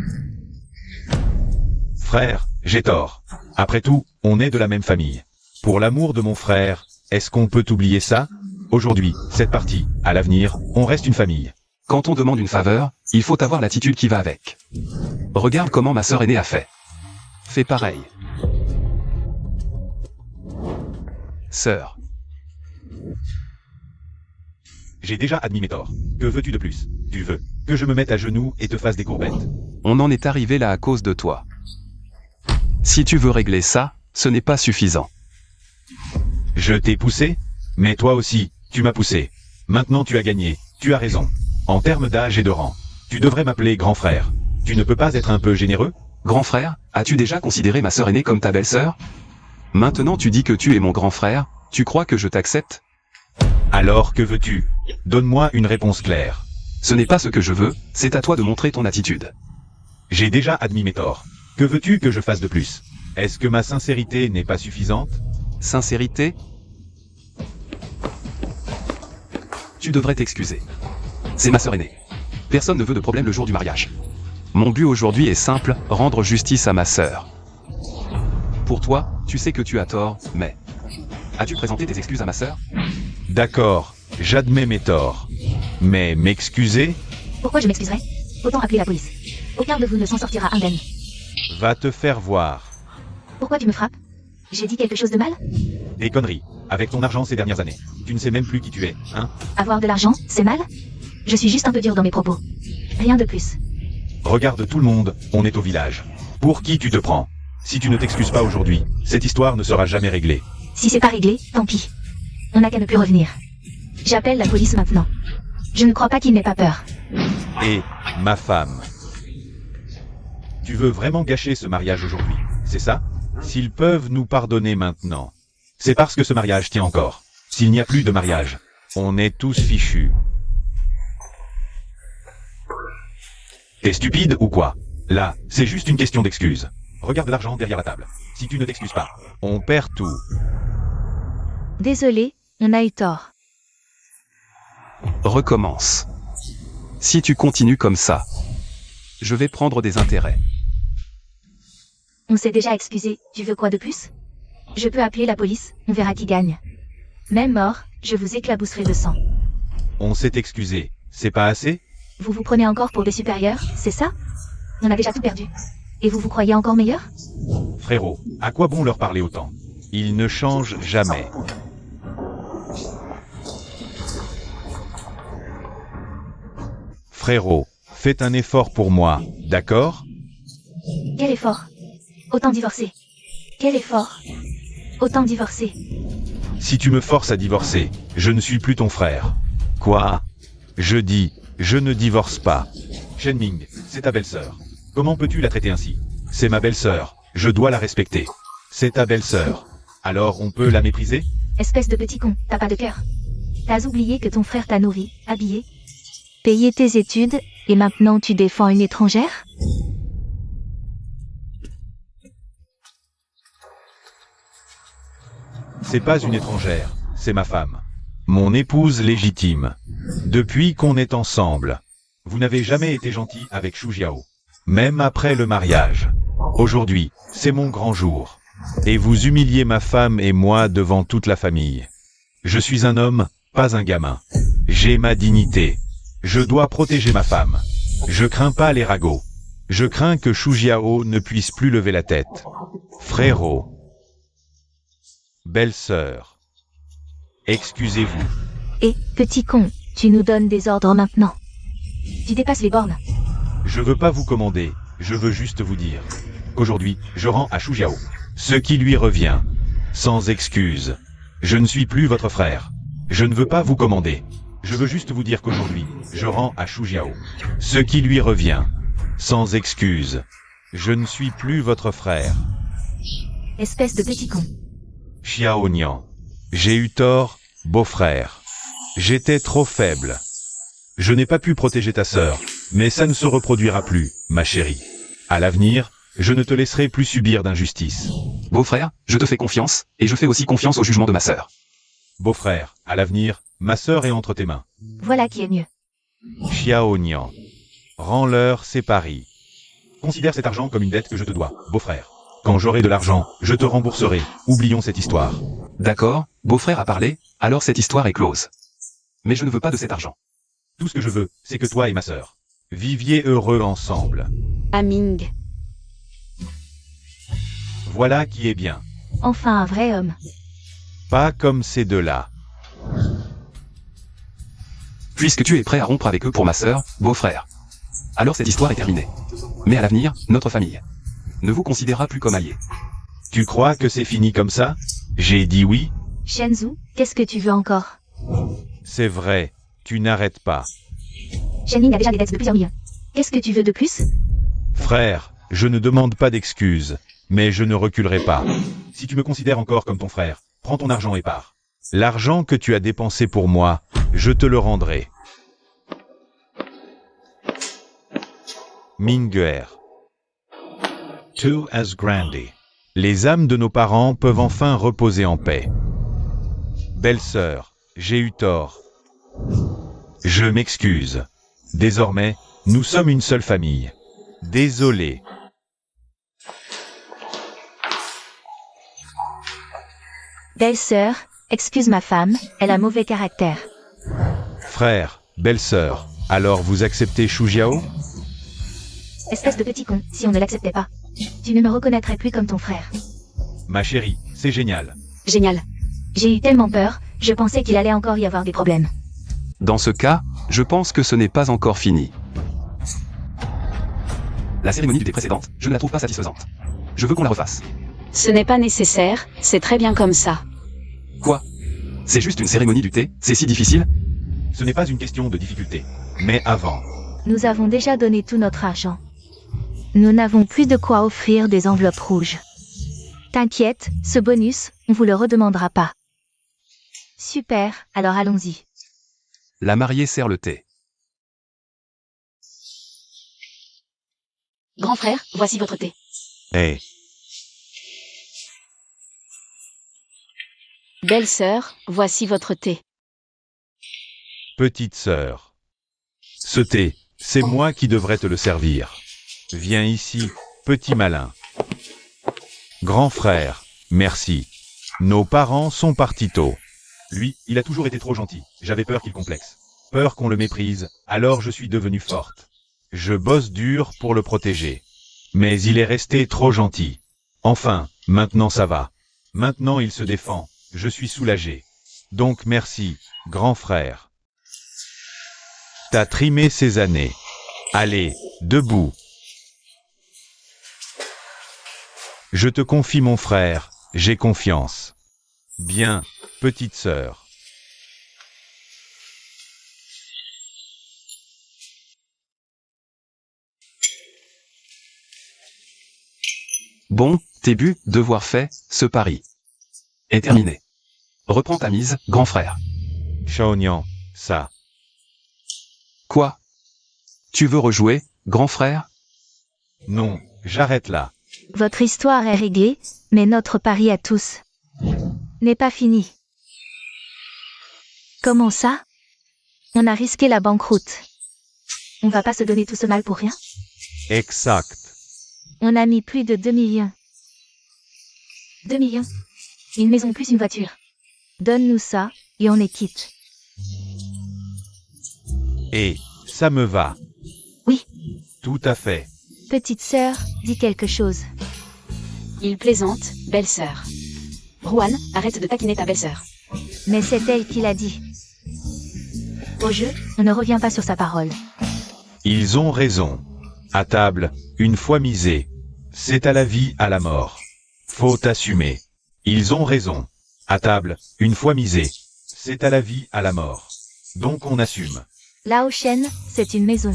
Frère, j'ai tort. Après tout, on est de la même famille. Pour l'amour de mon frère, est-ce qu'on peut oublier ça? Aujourd'hui, cette partie, à l'avenir, on reste une famille. Quand on demande une faveur, il faut avoir l'attitude qui va avec. Regarde comment ma sœur aînée a fait. Fais pareil. Sœur. J'ai déjà admis mes torts. Que veux-tu de plus? Tu veux que je me mette à genoux et te fasse des courbettes? On en est arrivé là à cause de toi. Si tu veux régler ça, ce n'est pas suffisant. Je t'ai poussé? Mais toi aussi, tu m'as poussé. Maintenant tu as gagné, tu as raison. En termes d'âge et de rang, tu devrais m'appeler grand frère. Tu ne peux pas être un peu généreux? Grand frère, as-tu déjà considéré ma sœur aînée comme ta belle-sœur? Maintenant tu dis que tu es mon grand frère, tu crois que je t'accepte? Alors que veux-tu? Donne-moi une réponse claire. Ce n'est pas ce que je veux, c'est à toi de montrer ton attitude. J'ai déjà admis mes torts. Que veux-tu que je fasse de plus? Est-ce que ma sincérité n'est pas suffisante? Sincérité? Tu devrais t'excuser. C'est ma sœur aînée. Personne ne veut de problème le jour du mariage. Mon but aujourd'hui est simple, rendre justice à ma sœur. Pour toi, tu sais que tu as tort, mais... As-tu présenté tes excuses à ma sœur? D'accord, j'admets mes torts. Mais m'excuser? Pourquoi je m'excuserais? Autant appeler la police. Aucun de vous ne s'en sortira indemne. Va te faire voir. Pourquoi tu me frappes? J'ai dit quelque chose de mal? Des conneries. Avec ton argent ces dernières années. Tu ne sais même plus qui tu es, hein? Avoir de l'argent, c'est mal? Je suis juste un peu dur dans mes propos. Rien de plus. Regarde tout le monde, on est au village. Pour qui tu te prends? Si tu ne t'excuses pas aujourd'hui, cette histoire ne sera jamais réglée. Si c'est pas réglé, tant pis. On n'a qu'à ne plus revenir. J'appelle la police maintenant. Je ne crois pas qu'il n'ait pas peur. Et ma femme. Tu veux vraiment gâcher ce mariage aujourd'hui, c'est ça? S'ils peuvent nous pardonner maintenant, c'est parce que ce mariage tient encore. S'il n'y a plus de mariage, on est tous fichus. T'es stupide ou quoi? Là, c'est juste une question d'excuse. Regarde l'argent derrière la table. Si tu ne t'excuses pas, on perd tout. Désolé, on a eu tort. Recommence. Si tu continues comme ça, je vais prendre des intérêts. On s'est déjà excusé, tu veux quoi de plus? Je peux appeler la police, on verra qui gagne. Même mort, je vous éclabousserai de sang. On s'est excusé, c'est pas assez? Vous vous prenez encore pour des supérieurs, c'est ça? On a déjà tout perdu. Et vous vous croyez encore meilleur? Frérot, à quoi bon leur parler autant? Ils ne changent jamais. Frérot, faites un effort pour moi, d'accord? Quel effort? Autant divorcer. Quel effort? Autant divorcer. Si tu me forces à divorcer, je ne suis plus ton frère. Quoi? Je dis, je ne divorce pas. Shenming, c'est ta belle-sœur. Comment peux-tu la traiter ainsi? C'est ma belle-sœur, je dois la respecter. C'est ta belle-sœur. Alors on peut la mépriser? Espèce de petit con, t'as pas de cœur. T'as oublié que ton frère t'a nourri, habillé, payé tes études, et maintenant tu défends une étrangère? C'est pas une étrangère, c'est ma femme. Mon épouse légitime. Depuis qu'on est ensemble. Vous n'avez jamais été gentil avec Shu Jiao. Même après le mariage. Aujourd'hui, c'est mon grand jour. Et vous humiliez ma femme et moi devant toute la famille. Je suis un homme, pas un gamin. J'ai ma dignité. Je dois protéger ma femme. Je crains pas les ragots. Je crains que Shu Jiao ne puisse plus lever la tête. Frérot. Belle-sœur. Excusez-vous. Et, petit con, tu nous donnes des ordres maintenant. Tu dépasses les bornes. Je veux pas vous commander, je veux juste vous dire qu'aujourd'hui, je rends à Shu Jiao ce qui lui revient. Sans excuse. Je ne suis plus votre frère. Je ne veux pas vous commander. Je veux juste vous dire qu'aujourd'hui, je rends à Shu Jiao ce qui lui revient. Sans excuse. Je ne suis plus votre frère. Espèce de petit con. Xiao Nian. J'ai eu tort, beau-frère. J'étais trop faible. Je n'ai pas pu protéger ta sœur, mais ça ne se reproduira plus, ma chérie. À l'avenir, je ne te laisserai plus subir d'injustice. Beau-frère, je te fais confiance, et je fais aussi confiance au jugement de ma sœur. Beau-frère, à l'avenir, ma sœur est entre tes mains. Voilà qui est mieux. Xiao Nian. Rends-leur ses paris. Considère cet argent comme une dette que je te dois, beau-frère. Quand j'aurai de l'argent, je te rembourserai. Oublions cette histoire. D'accord, beau-frère a parlé, alors cette histoire est close. Mais je ne veux pas de cet argent. Tout ce que je veux, c'est que toi et ma sœur viviez heureux ensemble. Aming. Voilà qui est bien. Enfin un vrai homme. Pas comme ces deux-là. Puisque tu es prêt à rompre avec eux pour ma sœur, beau-frère. Alors cette histoire est terminée. Mais à l'avenir, notre famille ne vous considérera plus comme alliés. Tu crois que c'est fini comme ça? J'ai dit oui. Shenzhou, qu'est-ce que tu veux encore? C'est vrai, tu n'arrêtes pas. Shenming a déjà des dettes de plusieurs millions. Qu'est-ce que tu veux de plus? Frère, je ne demande pas d'excuses, mais je ne reculerai pas. Si tu me considères encore comme ton frère, prends ton argent et pars. L'argent que tu as dépensé pour moi, je te le rendrai. Minguer. To as Grandi. Les âmes de nos parents peuvent enfin reposer en paix. Belle-sœur, j'ai eu tort. Je m'excuse. Désormais, nous sommes une seule famille. Désolé. Belle-sœur, excuse ma femme, elle a mauvais caractère. Frère, belle-sœur, alors vous acceptez Shu Jiao? Espèce de petit con, si on ne l'acceptait pas. Tu ne me reconnaîtrais plus comme ton frère. Ma chérie, c'est génial. Génial. J'ai eu tellement peur, je pensais qu'il allait encore y avoir des problèmes. Dans ce cas, je pense que ce n'est pas encore fini. La cérémonie du thé précédente, je ne la trouve pas satisfaisante. Je veux qu'on la refasse. Ce n'est pas nécessaire, c'est très bien comme ça. Quoi? C'est juste une cérémonie du thé, c'est si difficile? Ce n'est pas une question de difficulté. Mais avant, Nous avons déjà donné tout notre argent. Nous n'avons plus de quoi offrir des enveloppes rouges. T'inquiète, ce bonus, on vous le redemandera pas. Super, alors allons-y. La mariée sert le thé. Grand frère, voici votre thé. hé, Belle-sœur, voici votre thé. petite sœur. Ce thé, c'est moi qui devrais te le servir. Viens ici, petit malin. Grand frère, merci. Nos parents sont partis tôt. Lui, il a toujours été trop gentil. J'avais peur qu'il complexe. Peur qu'on le méprise, alors je suis devenue forte. Je bosse dur pour le protéger. Mais il est resté trop gentil. Enfin, maintenant ça va. Maintenant il se défend. Je suis soulagé. Donc merci, grand frère. T'as trimé ces années. Allez, debout. Je te confie mon frère, j'ai confiance. Bien, petite sœur. Bon, tes buts, devoirs faits, ce pari est terminé. Reprends ta mise, grand frère. Xiaonian, ça. Quoi? Tu veux rejouer, grand frère? Non, j'arrête là. Votre histoire est réglée, mais notre pari à tous n'est pas fini. Comment ça? On a risqué la banqueroute. On va pas se donner tout ce mal pour rien? Exact. On a mis plus de 2 millions. 2 millions? Une maison plus une voiture. Donne-nous ça, et on est quitte. Et, ça me va. Oui. Tout à fait. Petite sœur, dis quelque chose. Il plaisante, belle-sœur. Rouen, arrête de taquiner ta belle-sœur. Mais c'est elle qui l'a dit. Au jeu, on ne revient pas sur sa parole. Ils ont raison. À table, une fois misé. C'est à la vie, à la mort. Faut assumer. Ils ont raison. À table, une fois misé. C'est à la vie, à la mort. Donc on assume. Lao Shen, c'est une maison.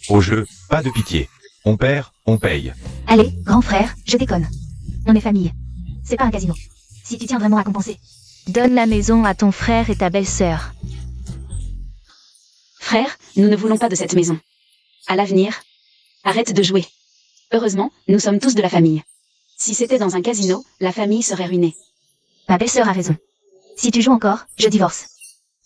Au jeu, pas de pitié. On perd, on paye. Allez, grand frère, je déconne. On est famille. C'est pas un casino. Si tu tiens vraiment à compenser. Donne la maison à ton frère et ta belle-sœur. Frère, nous ne voulons pas de cette maison. À l'avenir, arrête de jouer. Heureusement, nous sommes tous de la famille. Si c'était dans un casino, la famille serait ruinée. Ma belle-sœur a raison. Si tu joues encore, je divorce.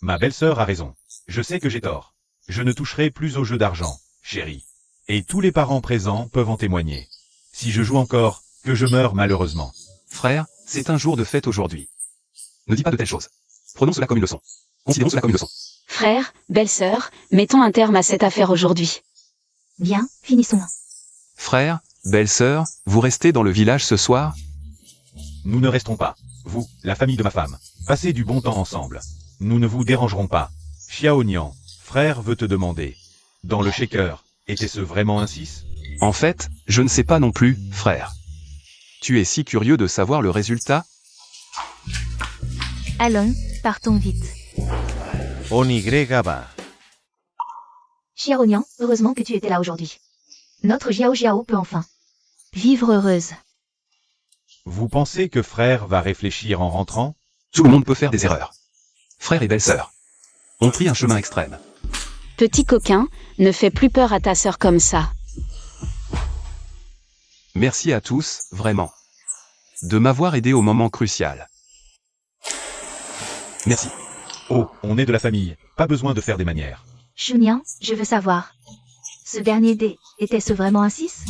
Ma belle-sœur a raison. Je sais que j'ai tort. Je ne toucherai plus au jeu d'argent, chérie. Et tous les parents présents peuvent en témoigner. Si je joue encore, que je meure malheureusement. Frère, c'est un jour de fête aujourd'hui. Ne dis pas de telles choses. Prenons cela comme une leçon. Considérons cela comme une leçon. Frère, belle-sœur, mettons un terme à cette affaire aujourd'hui. Bien, finissons. Frère, belle-sœur, vous restez dans le village ce soir? Nous ne resterons pas. Vous, la famille de ma femme. Passez du bon temps ensemble. Nous ne vous dérangerons pas. Xiaonian, frère veut te demander. Dans le shaker, était-ce vraiment un 6? En fait, je ne sais pas non plus, frère. Tu es si curieux de savoir le résultat? Allons, partons vite. Onigrega. Xiaonian, heureusement que tu étais là aujourd'hui. Notre Jiao Jiao peut enfin vivre heureuse. Vous pensez que frère va réfléchir en rentrant? Tout le monde peut faire des erreurs. Frère et belle-sœur ont pris un chemin extrême. Petit coquin, ne fais plus peur à ta sœur comme ça. Merci à tous, vraiment. De m'avoir aidé au moment crucial. Merci. Oh, on est de la famille. Pas besoin de faire des manières. Shunian, je veux savoir. Ce dernier dé, était-ce vraiment un 6?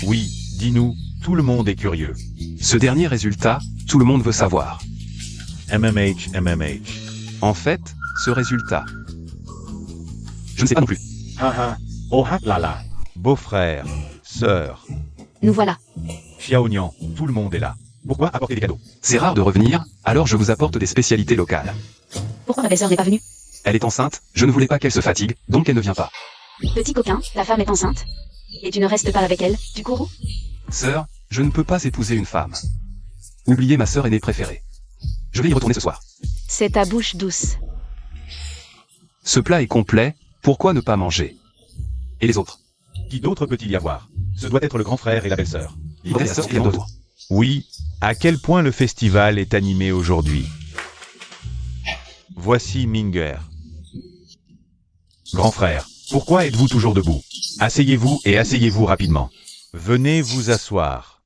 Oui, dis-nous, tout le monde est curieux. Ce dernier résultat, tout le monde veut savoir. MMH. En fait, ce résultat. Je ne sais pas non plus. Haha, oh lala. Beau-frère, sœur, Nous voilà. Xiaonian, tout le monde est là. Pourquoi apporter des cadeaux? C'est rare de revenir, alors je vous apporte des spécialités locales. Pourquoi ma belle-sœur n'est pas venue? Elle est enceinte, je ne voulais pas qu'elle se fatigue, donc elle ne vient pas. Petit coquin, ta femme est enceinte. Et tu ne restes pas avec elle, tu cours où? Sœur, je ne peux pas épouser une femme. Oubliez ma sœur aînée préférée. Je vais y retourner ce soir. C'est ta bouche douce. Ce plat est complet, pourquoi ne pas manger? Et les autres? Qui d'autre peut-il y avoir? Ce doit être le grand frère et la belle-sœur. Il reste à sortir d'autres. Oui, à quel point le festival est animé aujourd'hui. Voici Minger. Grand frère, pourquoi êtes-vous toujours debout? Asseyez-vous et asseyez-vous rapidement. Venez vous asseoir.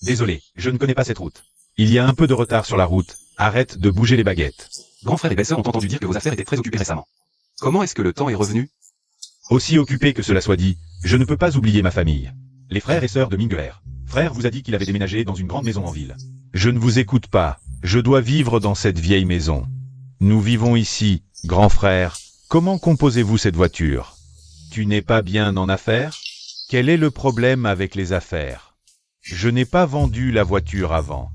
Désolé, je ne connais pas cette route. Il y a un peu de retard sur la route. Arrête de bouger les baguettes. Grand frère et belle-sœur ont entendu dire que vos affaires étaient très occupées récemment. Comment est-ce que le temps est revenu? Aussi occupé que cela soit dit, je ne peux pas oublier ma famille. Les frères et sœurs de Minger. Frère vous a dit qu'il avait déménagé dans une grande maison en ville. Je ne vous écoute pas. Je dois vivre dans cette vieille maison. Nous vivons ici, grand frère. Comment composez-vous cette voiture? Tu n'es pas bien en affaires? Quel est le problème avec les affaires? Je n'ai pas vendu la voiture avant.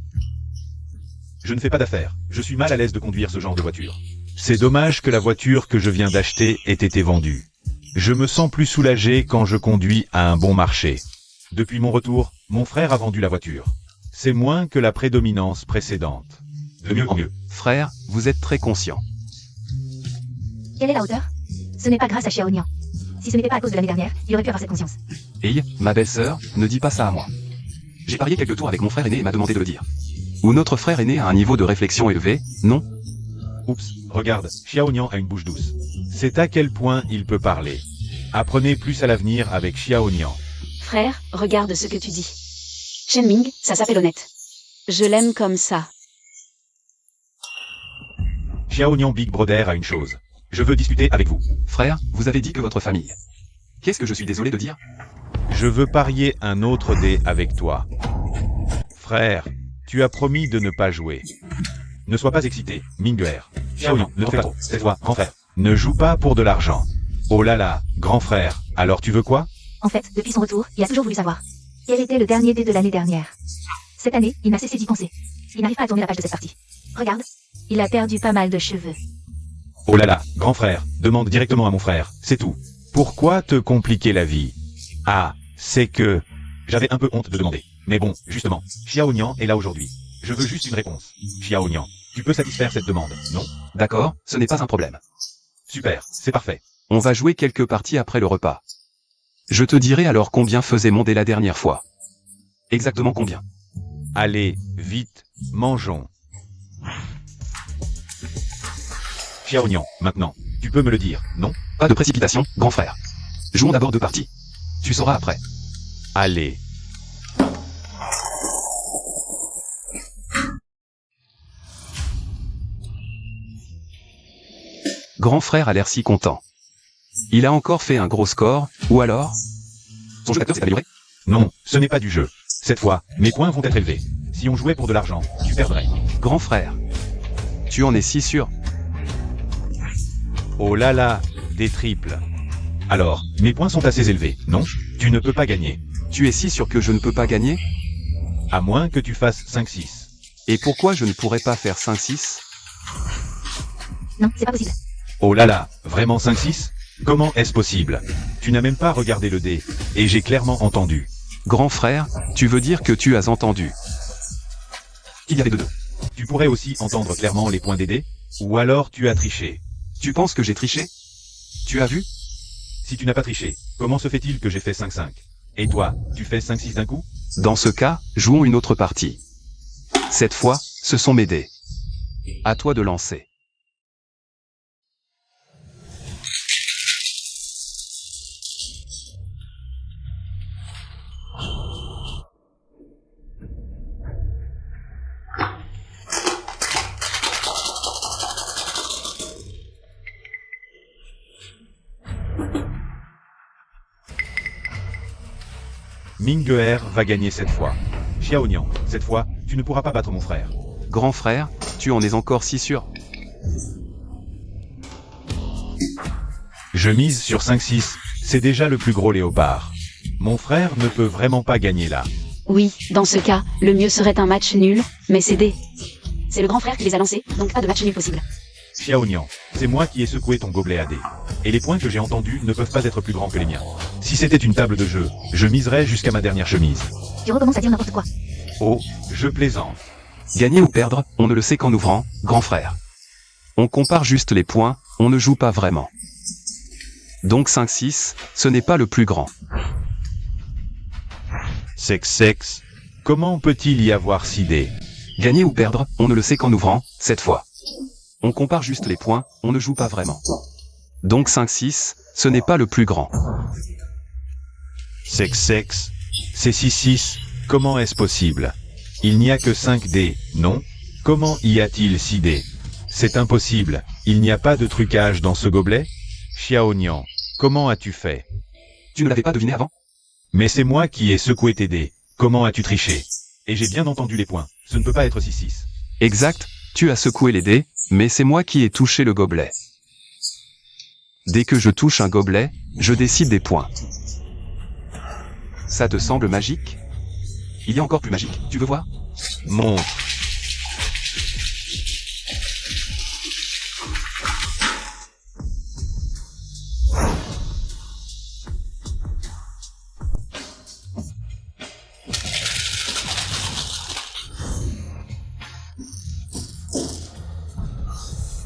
Je ne fais pas d'affaires. Je suis mal à l'aise de conduire ce genre de voiture. C'est dommage que la voiture que je viens d'acheter ait été vendue. Je me sens plus soulagé quand je conduis à un bon marché. Depuis mon retour, mon frère a vendu la voiture. C'est moins que la prédominance précédente. De mieux en mieux. Frère, vous êtes très conscient. Quelle est la hauteur? Ce n'est pas grâce à Xiaonian. Si ce n'était pas à cause de l'année dernière, il aurait pu avoir cette conscience. Et, ma belle-sœur, ne dis pas ça à moi. J'ai parié quelques tours avec mon frère aîné et m'a demandé de le dire. Ou notre frère aîné a un niveau de réflexion élevé, non? Oups, regarde, Xiaonian a une bouche douce. C'est à quel point il peut parler. Apprenez plus à l'avenir avec Xiaonian. Frère, regarde ce que tu dis. Shenming, ça s'appelle honnête. Je l'aime comme ça. Xiaonian Big Brother a une chose. Je veux discuter avec vous. Frère, vous avez dit que votre famille. Qu'est-ce que je suis désolé de dire? Je veux parier un autre dé avec toi. Frère, tu as promis de ne pas jouer. Ne sois pas excité, Minguer. Xiaonian, ne te fais pas trop, cette fois, grand frère. Ne joue pas pour de l'argent. Oh là là, grand frère, alors tu veux quoi? En fait, depuis son retour, il a toujours voulu savoir. Quel était le dernier dé de l'année dernière? Cette année, il n'a cessé d'y penser. Il n'arrive pas à tourner la page de cette partie. Regarde, il a perdu pas mal de cheveux. Oh là là, grand frère, demande directement à mon frère, c'est tout. Pourquoi te compliquer la vie? Ah, c'est que... J'avais un peu honte de demander. Mais bon, justement, Xiaonian est là aujourd'hui. Je veux juste une réponse. Xiaonian, tu peux satisfaire cette demande, non? D'accord, ce n'est pas un problème. Super, c'est parfait. On va jouer quelques parties après le repas. Je te dirai alors combien faisait mon dé la dernière fois. Exactement combien? Allez, vite, mangeons. Xiaonian, maintenant, tu peux me le dire, non? Pas de précipitation, grand frère. Jouons d'abord 2 parties. Tu sauras après. Allez. Grand frère a l'air si content. Il a encore fait un gros score, ou alors? Son jeu d'acteur s'est amélioré? Non, ce n'est pas du jeu. Cette fois, mes points vont être élevés. Si on jouait pour de l'argent, tu perdrais. Grand frère. Tu en es si sûr? Oh là là, des triples. Alors, mes points sont assez élevés, non? Tu ne peux pas gagner. Tu es si sûr que je ne peux pas gagner? À moins que tu fasses 5-6. Et pourquoi je ne pourrais pas faire 5-6? Non, c'est pas possible. Oh là là, vraiment 5-6? Comment est-ce possible? Tu n'as même pas regardé le dé, et j'ai clairement entendu. Grand frère, tu veux dire que tu as entendu? Il y avait deux. Tu pourrais aussi entendre clairement les points des dés? Ou alors tu as triché? Tu penses que j'ai triché? Tu as vu? Si tu n'as pas triché, comment se fait-il que j'ai fait 5-5? Et toi, tu fais 5-6 d'un coup? Dans ce cas, jouons une autre partie. Cette fois, ce sont mes dés. À toi de lancer. Minguer va gagner cette fois. Xiaonian, cette fois, tu ne pourras pas battre mon frère. Grand frère, tu en es encore si sûr? Je mise sur 5-6, c'est déjà le plus gros léopard. Mon frère ne peut vraiment pas gagner là. Oui, dans ce cas, le mieux serait un match nul, mais c'est dés. C'est le grand frère qui les a lancés, donc pas de match nul possible. Xiaonian, c'est moi qui ai secoué ton gobelet à dés. Et les points que j'ai entendus ne peuvent pas être plus grands que les miens. Si c'était une table de jeu, je miserais jusqu'à ma dernière chemise. Tu recommences à dire n'importe quoi. Oh, je plaisante. Gagner ou perdre, on ne le sait qu'en ouvrant, grand frère. On compare juste les points, on ne joue pas vraiment. Donc 5-6, ce n'est pas le plus grand. Sex. Comment peut-il y avoir 6 dés? Gagner ou perdre, on ne le sait qu'en ouvrant, cette fois. On compare juste les points, on ne joue pas vraiment. Donc 5-6, ce n'est pas le plus grand. Sex. C'est 6-6. Comment est-ce possible? Il n'y a que 5 dés, non? Comment y a-t-il 6 dés? C'est impossible. Il n'y a pas de trucage dans ce gobelet? Xiaonian, comment as-tu fait? Tu ne l'avais pas deviné avant? Mais c'est moi qui ai secoué tes dés. Comment as-tu triché? Et j'ai bien entendu les points. Ce ne peut pas être 6-6. Exact, tu as secoué les dés, mais c'est moi qui ai touché le gobelet. Dès que je touche un gobelet, je décide des points. Ça te semble magique? Il y a encore plus magique, tu veux voir? Montre.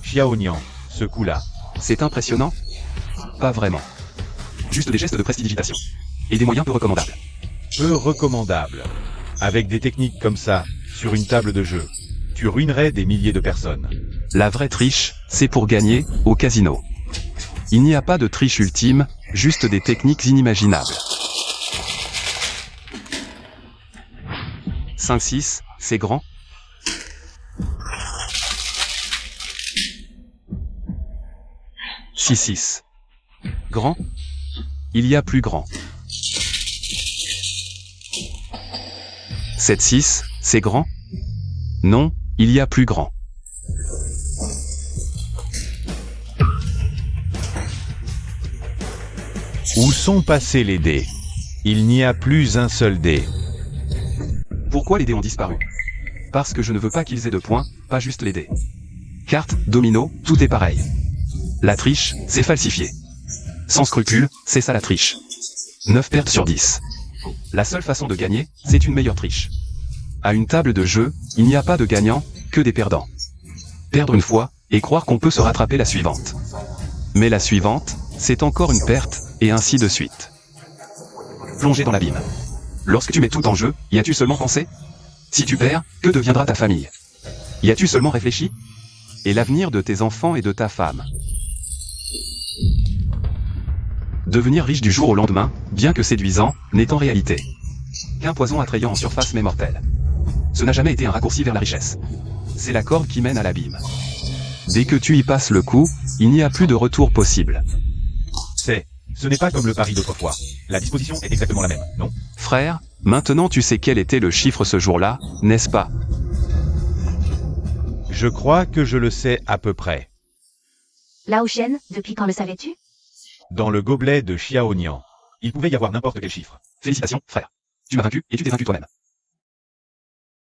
Xiaonian, ce coup-là. C'est impressionnant? Pas vraiment. Juste des gestes de prestidigitation. Et des moyens peu recommandables. Peu recommandable. Avec des techniques comme ça, sur une table de jeu, tu ruinerais des milliers de personnes. La vraie triche, c'est pour gagner, au casino. Il n'y a pas de triche ultime, juste des techniques inimaginables. 5-6, c'est grand. 6-6. Grand? Il y a plus grand. 7-6, c'est grand? Non, il y a plus grand. Où sont passés les dés? Il n'y a plus un seul dé. Pourquoi les dés ont disparu? Parce que je ne veux pas qu'ils aient de points, pas juste les dés. Cartes, domino, tout est pareil. La triche, c'est falsifier. Sans scrupule, c'est ça la triche. 9 pertes sur 10. La seule façon de gagner, c'est une meilleure triche. À une table de jeu, il n'y a pas de gagnants, que des perdants. Perdre une fois, et croire qu'on peut se rattraper la suivante. Mais la suivante, c'est encore une perte, et ainsi de suite. Plonger dans l'abîme. Lorsque tu mets tout en jeu, y as-tu seulement pensé? Si tu perds, que deviendra ta famille? Y as-tu seulement réfléchi? Et l'avenir de tes enfants et de ta femme? Devenir riche du jour au lendemain, bien que séduisant, n'est en réalité qu'un poison attrayant en surface mais mortel. Ce n'a jamais été un raccourci vers la richesse. C'est la corde qui mène à l'abîme. Dès que tu y passes le coup, il n'y a plus de retour possible. Ce n'est pas comme le pari d'autrefois. La disposition est exactement la même, non? Frère, maintenant tu sais quel était le chiffre ce jour-là, n'est-ce pas? Je crois que je le sais à peu près. Lao Shen, depuis quand le savais-tu? Dans le gobelet de Xiaonian, il pouvait y avoir n'importe quel chiffre. Félicitations, frère. Tu m'as vaincu et tu t'es vaincu toi-même.